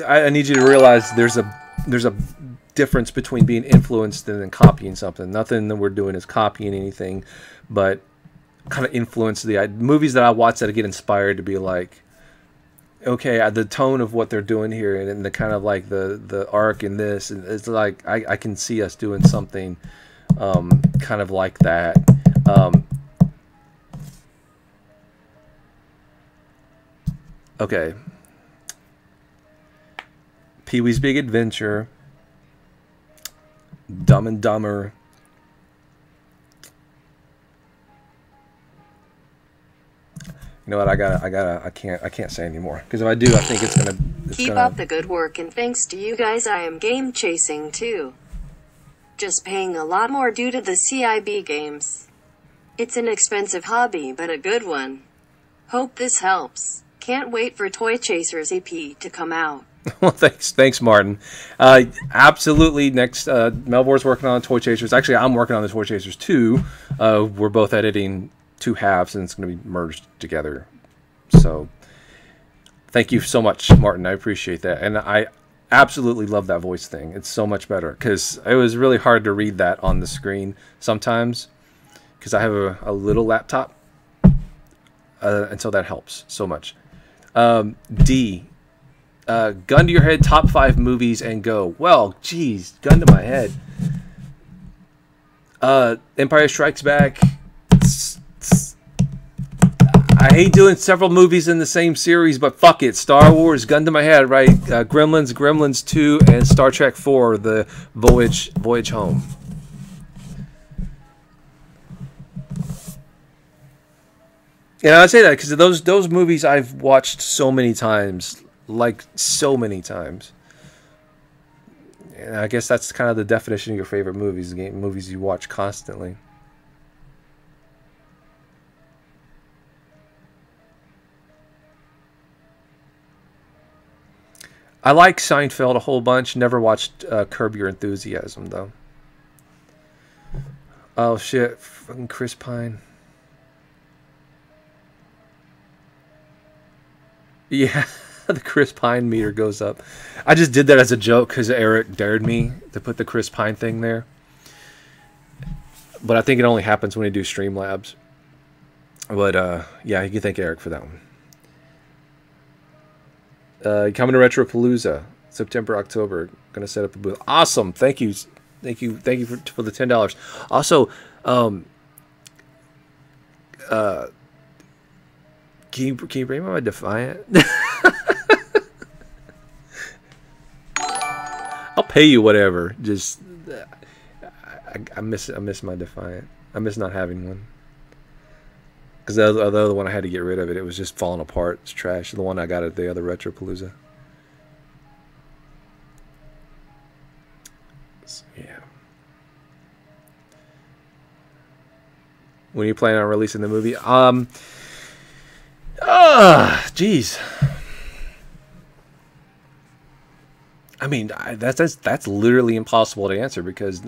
I need you to realize there's a difference between being influenced and then copying something. Nothing that we're doing is copying anything, but kind of influence the movies that I watch that I get inspired to be like, okay, the tone of what they're doing here and the kind of like the arc in this, and it's like I can see us doing something kind of like that. Okay. Pee-wee's Big Adventure, Dumb and Dumber, you know what? I can't say anymore, because if I do, I think it's gonna. Keep up the good work, and thanks to you guys, I am game chasing too. Just paying a lot more due to the CIB games. It's an expensive hobby, but a good one. Hope this helps. Can't wait for Toy Chasers EP to come out. Well, thanks, Martin. Absolutely. Next, Melbor's working on Toy Chasers. Actually, I'm working on the Toy Chasers 2. We're both editing 2 halves, and it's going to be merged together. So, thank you so much, Martin. I appreciate that, and I absolutely love that voice thing. It's so much better, because it was really hard to read that on the screen sometimes, because I have a little laptop, and so that helps so much. D. Gun to your head, top 5 movies and go. Well, geez, gun to my head. Empire Strikes Back. I hate doing several movies in the same series, but fuck it. Star Wars, gun to my head, right? Gremlins 2, and Star Trek 4, the Voyage Home. And I say that because those movies I've watched so many times. Like, so many times. And I guess that's kind of the definition of your favorite movies, movies you watch constantly. I like Seinfeld a whole bunch. Never watched Curb Your Enthusiasm, though. Oh, shit. Fucking Chris Pine. Yeah. The Chris Pine meter goes up. I just did that as a joke because Eric dared me to put the Chris Pine thing there. But I think it only happens when you do Streamlabs. But, yeah, you can thank Eric for that one. Coming to Retropalooza, September, October. Gonna set up a booth. Awesome. Thank you for the $10. Also, can you bring me my Defiant? I'll pay you whatever. Just I miss my Defiant. I miss not having one. Because the other one I had to get rid of it. It was just falling apart. It's trash. The one I got at the other Retropalooza. So, yeah. When are you planning on releasing the movie? Geez. I mean, that's literally impossible to answer because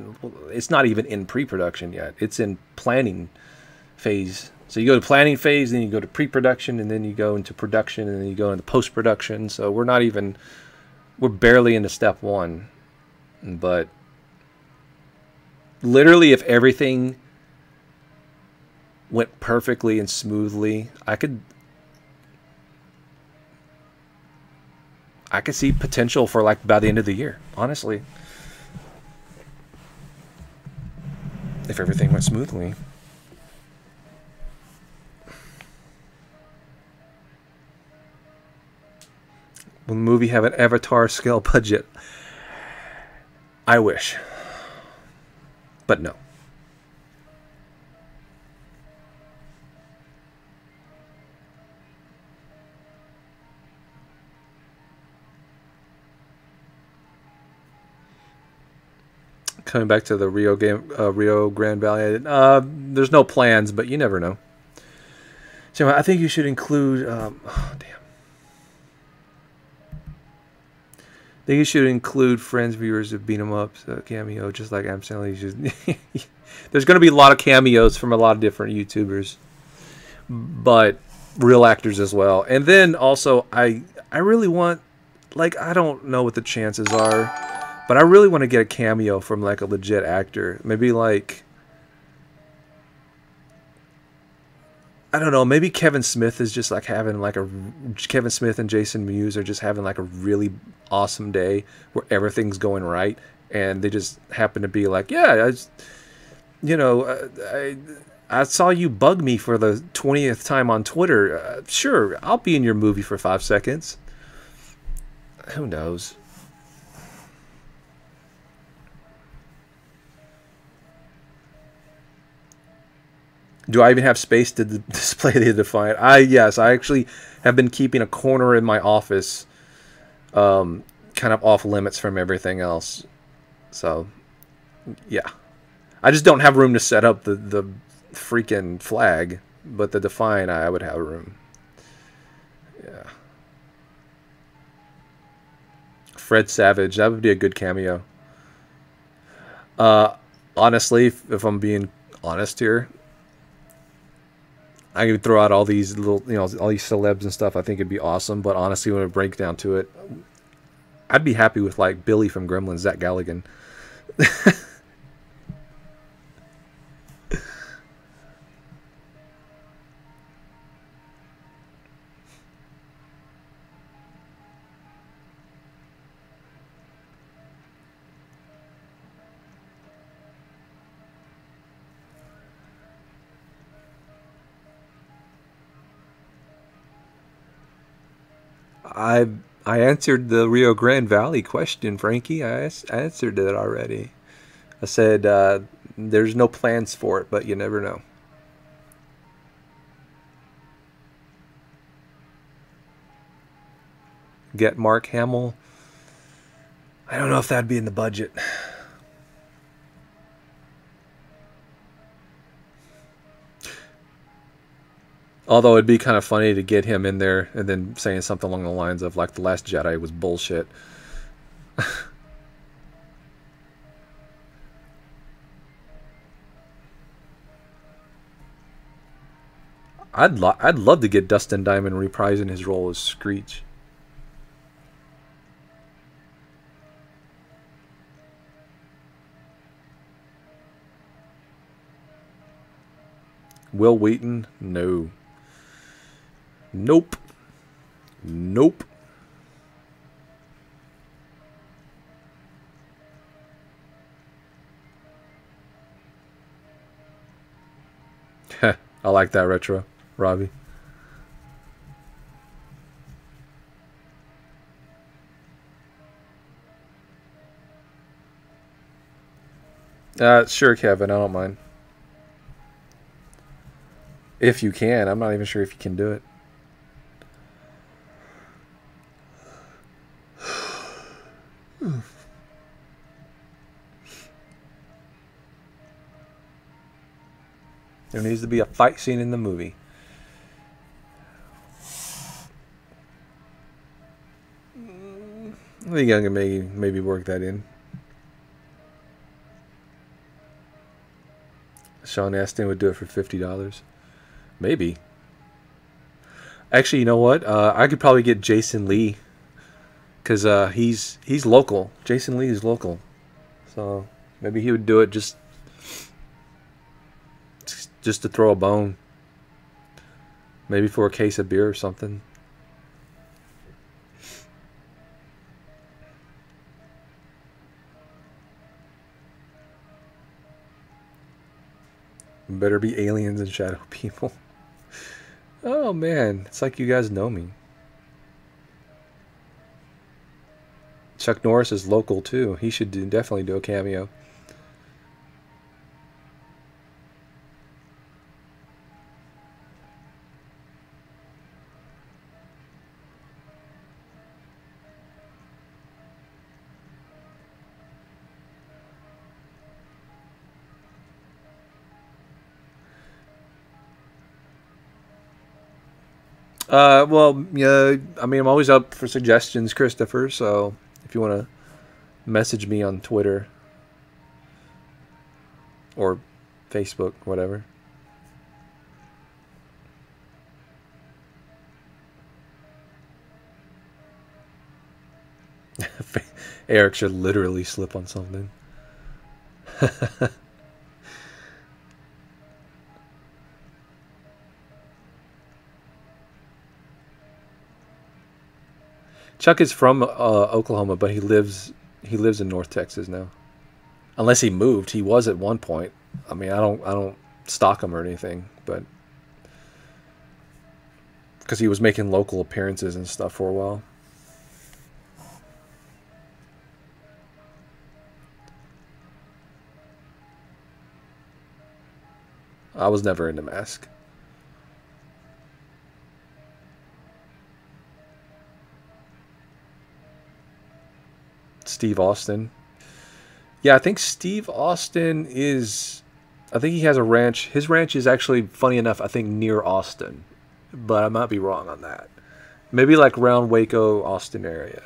it's not even in pre-production yet. It's in planning phase. So you go to planning phase, then you go to pre-production, and then you go into production, and then you go into post-production. So we're barely into step one. But literally, if everything went perfectly and smoothly, I could see potential for like by the end of the year, honestly. If everything went smoothly. Will the movie have an Avatar scale budget? I wish. But no. Coming back to the Rio Grande Valley, there's no plans, but you never know. So I think you should include. I think you should include friends, viewers of Beat 'em Ups cameo, just like Adam Sandler. There's going to be a lot of cameos from a lot of different YouTubers, but real actors as well. And then also, I really want, like, I don't know what the chances are, but I really want to get a cameo from like a legit actor. Maybe like, I don't know, maybe Kevin Smith is just like having like Kevin Smith and Jason Mewes are just having like a really awesome day where everything's going right, and they just happen to be like, yeah, I saw you bug me for the 20th time on Twitter. Sure, I'll be in your movie for 5 seconds. Who knows? Do I even have space to display the Defiant? Yes, I actually have been keeping a corner in my office kind of off limits from everything else. So, yeah. I just don't have room to set up the freaking flag, but the Defiant, I would have room. Yeah. Fred Savage, that would be a good cameo. Honestly, if I'm being honest here, I could throw out all these little, all these celebs and stuff. I think it'd be awesome. But honestly, when it breaks down to it, I'd be happy with like Billy from Gremlins, Zach Galligan. I answered the Rio Grande Valley question, Frankie. I answered it already. I said there's no plans for it, but you never know. Get Mark Hamill. I don't know if that'd be in the budget. Although it'd be kind of funny to get him in there and then saying something along the lines of like The Last Jedi was bullshit. I'd love to get Dustin Diamond reprising his role as Screech. Will Wheaton? No. Nope. Nope. I like that retro, Robbie. Sure, Kevin. I don't mind. If you can. I'm not even sure if you can do it. There needs to be a fight scene in the movie. I think I can maybe work that in. Sean Astin would do it for $50. Maybe. Actually, you know what? I could probably get Jason Lee, because he's local. Jason Lee is local, so maybe he would do it just to throw a bone. Maybe for a case of beer or something. Better be aliens and shadow people. Oh man, it's like you guys know me. Chuck Norris is local too. He should definitely do a cameo. Well, yeah, I mean, I'm always up for suggestions, Christopher, so if you want to message me on Twitter or Facebook, whatever. Eric should literally slip on something. Chuck is from Oklahoma, but he lives in North Texas now. Unless he moved, he was at one point. I mean, I don't stalk him or anything, but because he was making local appearances and stuff for a while. I was never into Mask. Steve Austin. Yeah, I think Steve Austin is... I think he has a ranch. His ranch is actually, funny enough, I think near Austin. But I might be wrong on that. Maybe like around Waco, Austin area.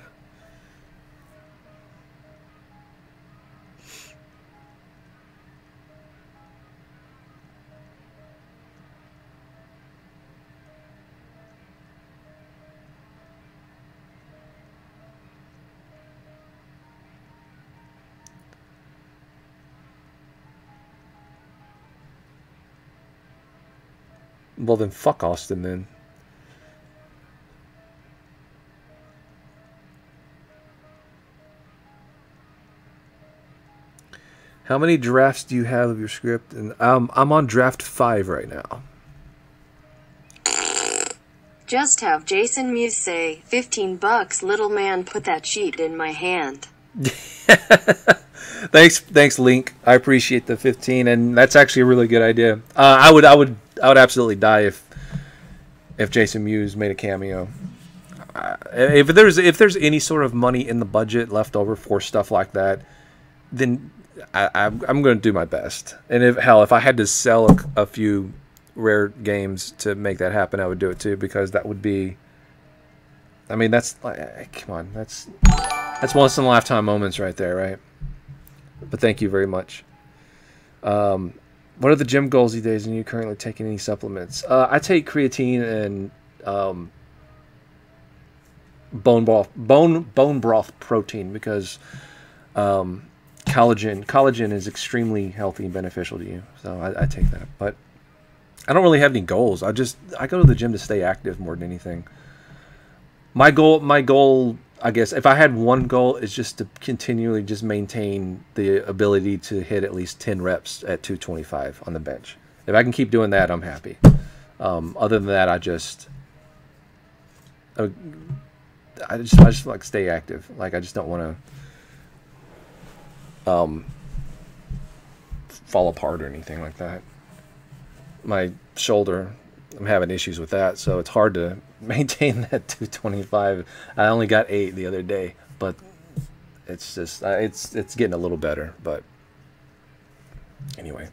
Well, then fuck Austin, then. How many drafts do you have of your script? And I'm on draft 5 right now. Just have Jason Mewes say, $15, little man, put that sheet in my hand. Thanks, Link. I appreciate the 15, and that's actually a really good idea. I would absolutely die if Jason Mewes made a cameo. If there's any sort of money in the budget left over for stuff like that, then I'm going to do my best. And if I had to sell a few rare games to make that happen, I would do it too, because that would be... I mean, that's... Come on, that's once in a lifetime moments right there, right? But thank you very much. What are the gym goals these days, and are you currently taking any supplements? I take creatine and bone broth protein because collagen is extremely healthy and beneficial to you. So I take that. But I don't really have any goals. I go to the gym to stay active more than anything. My goal, I guess, if I had one goal, is just to continually just maintain the ability to hit at least 10 reps at 225 on the bench. If I can keep doing that, I'm happy. Other than that, I just like stay active. Like, I just don't want to fall apart or anything like that. My shoulder, I'm having issues with that, so it's hard to maintain that 225. I only got 8 the other day, but it's just it's getting a little better. But anyway,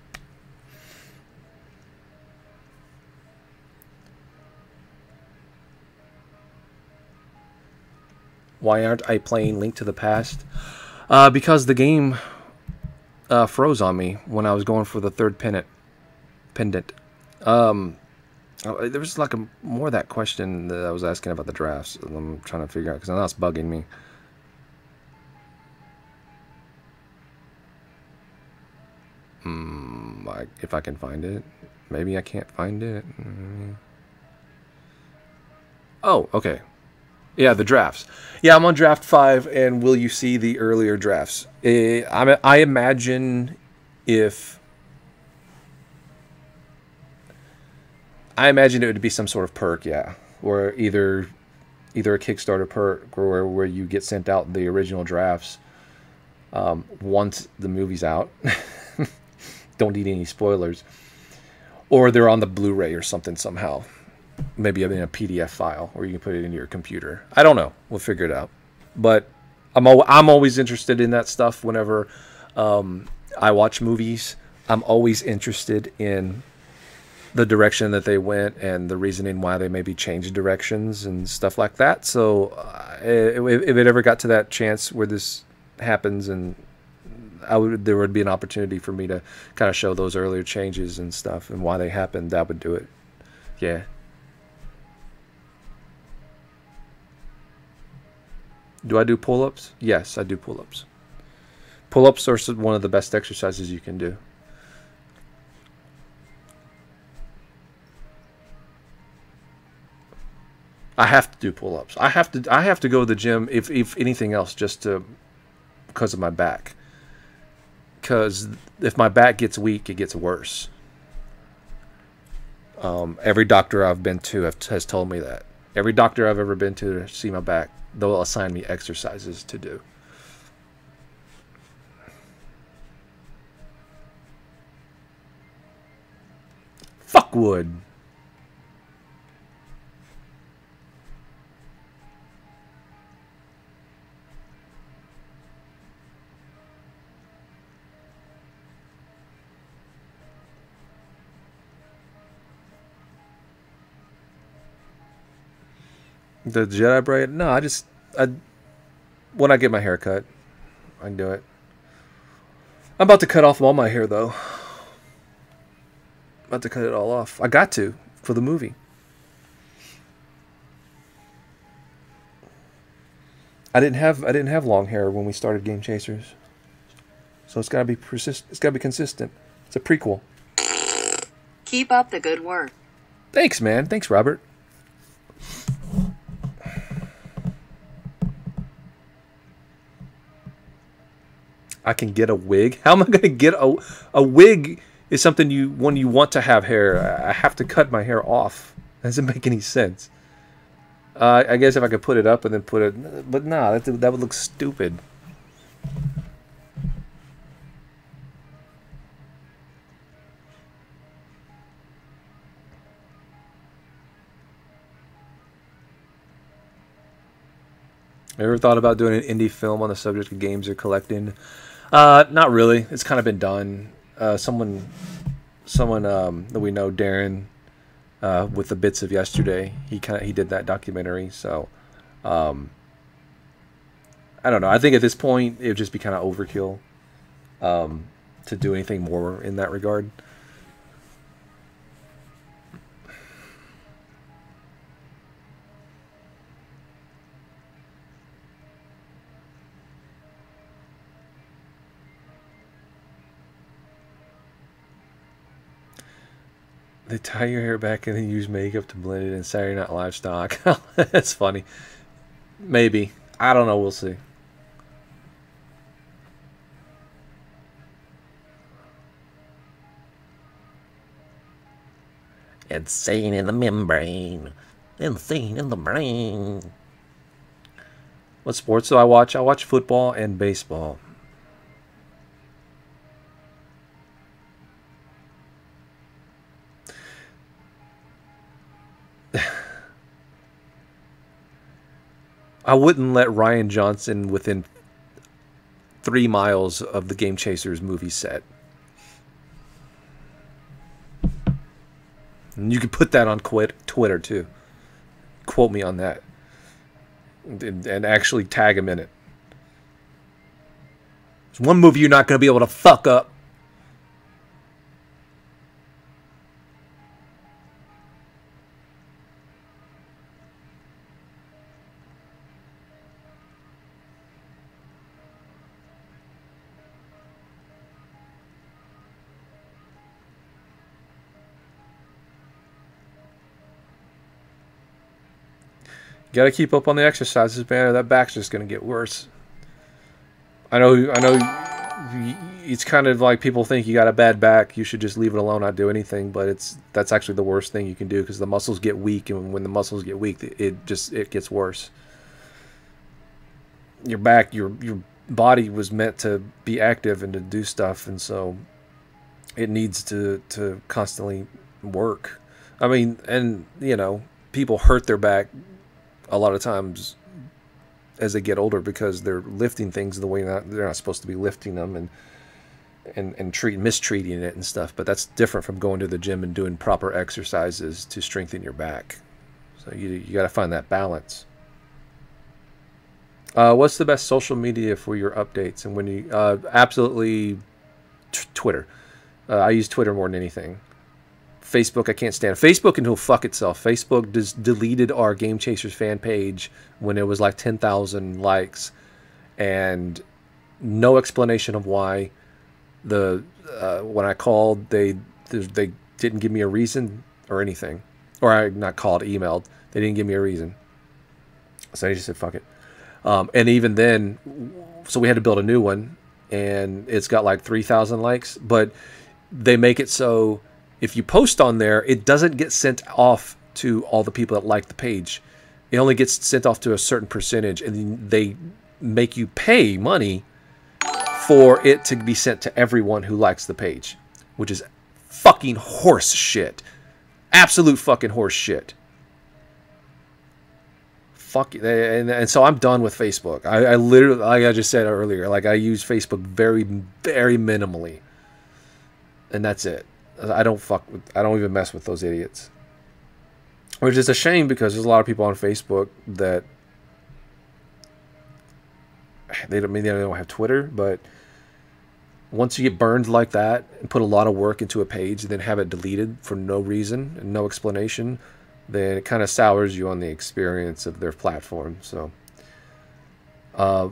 Why aren't I playing Link to the Past? Because the game froze on me when I was going for the third pendant. There was like more of that question that I was asking about the drafts. I'm trying to figure out because I know it's bugging me. If I can find it. Maybe I can't find it. Oh, okay. Yeah, the drafts. Yeah, I'm on draft 5, and will you see the earlier drafts? I imagine if... I imagine it would be some sort of perk, yeah. Or either a Kickstarter perk or where you get sent out the original drafts once the movie's out. Don't need any spoilers. Or they're on the Blu-ray or something somehow. Maybe in a PDF file, or you can put it into your computer. I don't know. We'll figure it out. But I'm always interested in that stuff. Whenever I watch movies, I'm always interested in the direction that they went and the reasoning why they maybe changed directions and stuff like that. So if it ever got to that chance where this happens, and there would be an opportunity for me to kind of show those earlier changes and stuff and why they happened, that would do it. Yeah. Do I do pull-ups? Yes, I do pull-ups. Pull-ups are one of the best exercises you can do. I have to do pull-ups. I have to go to the gym if anything else, just because of my back. Because if my back gets weak, it gets worse. Every doctor I've been to has told me that. Every doctor I've ever been to see my back, they'll assign me exercises to do. Fuck wood. The Jedi braid? No, when I get my hair cut, I can do it. I'm about to cut off all my hair, though. About to cut it all off. I got to for the movie. I didn't have long hair when we started Game Chasers, so it's got to be persistent. It's got to be consistent. It's a prequel. Keep up the good work. Thanks, man. Thanks, Robert. I can get a wig. How am I going to get a wig? Is something when you want to have hair. I have to cut my hair off. That doesn't make any sense. I guess if I could put it up and then put it, but nah, that would look stupid. Ever thought about doing an indie film on the subject of games or collecting? Not really. It's kind of been done. Someone that we know, Darren, with the Bits of Yesterday, he did that documentary. So, I don't know. I think at this point it would just be kind of overkill to do anything more in that regard. They tie your hair back and then use makeup to blend it in Saturday Night Live stock. That's funny. Maybe. I don't know. We'll see. Insane in the membrane. Insane in the brain. What sports do I watch? I watch football and baseball. I wouldn't let Ryan Johnson within 3 miles of the Game Chasers movie set. And you can put that on Twitter too. Quote me on that. and actually tag him in it. There's one move you're not going to be able to fuck up. You gotta keep up on the exercises, man, or that back's just gonna get worse. I know. It's kind of like people think you got a bad back, you should just leave it alone, not do anything. But that's actually the worst thing you can do, because the muscles get weak, and when the muscles get weak, it gets worse. Your back, your body was meant to be active and to do stuff, and so it needs to constantly work. I mean, and you know, people hurt their back a lot of times as they get older because they're lifting things the way they're not supposed to be lifting them, and mistreating it and stuff. But that's different from going to the gym and doing proper exercises to strengthen your back. So you got to find that balance. What's the best social media for your updates? And when you absolutely Twitter. I use Twitter more than anything. Facebook, I can't stand. Facebook can fuck itself. Facebook just deleted our Game Chasers fan page when it was like 10,000 likes, and no explanation of why. When I called, they didn't give me a reason or anything, or I not called, emailed. They didn't give me a reason, so I just said fuck it. And even then, so we had to build a new one, and it's got like 3,000 likes, but they make it so if you post on there, it doesn't get sent off to all the people that like the page. It only gets sent off to a certain percentage, and they make you pay money for it to be sent to everyone who likes the page, which is fucking horse shit. Absolute fucking horse shit. Fuck, and so I'm done with Facebook. I literally, like I just said earlier, like I use Facebook very, very minimally, and that's it. I don't even mess with those idiots. Which is a shame, because there's a lot of people on Facebook that they don't have Twitter, but once you get burned like that and put a lot of work into a page and then have it deleted for no reason and no explanation, then it kind of sours you on the experience of their platform. So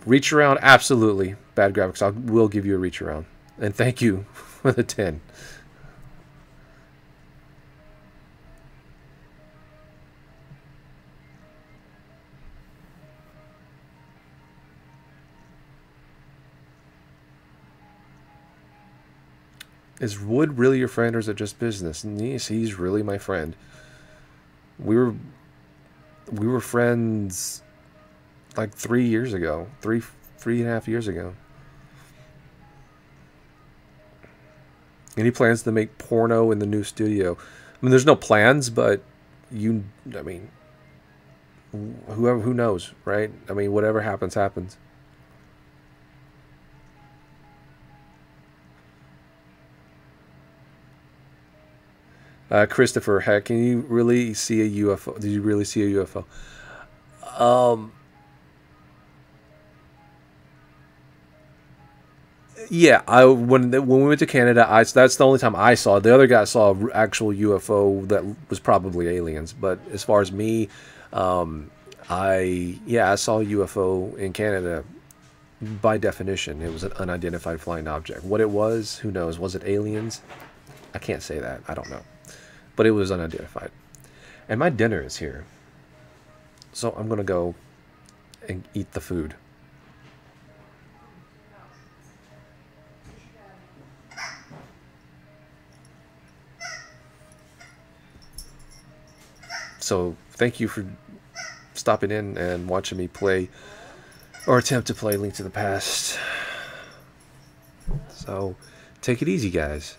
reach around, absolutely. Bad graphics, I will give you a reach around. And thank you for the 10. Is Wood really your friend, or is it just business? Yes, he's really my friend. We were friends like 3 years ago, three and a half years ago. And he plans to make porno in the new studio. I mean, there's no plans, but who knows, right? I mean, whatever happens, happens. Christopher, heck, can you really see a UFO? Did you really see a UFO? Yeah, when we went to Canada, that's the only time I saw it. The other guy saw an actual UFO that was probably aliens. But as far as me, I saw a UFO in Canada. By definition, it was an unidentified flying object. What it was, who knows? Was it aliens? I can't say that. I don't know. But it was unidentified. And my dinner is here. So I'm going to go and eat the food. So thank you for stopping in and watching me play, or attempt to play, Link to the Past. So take it easy, guys.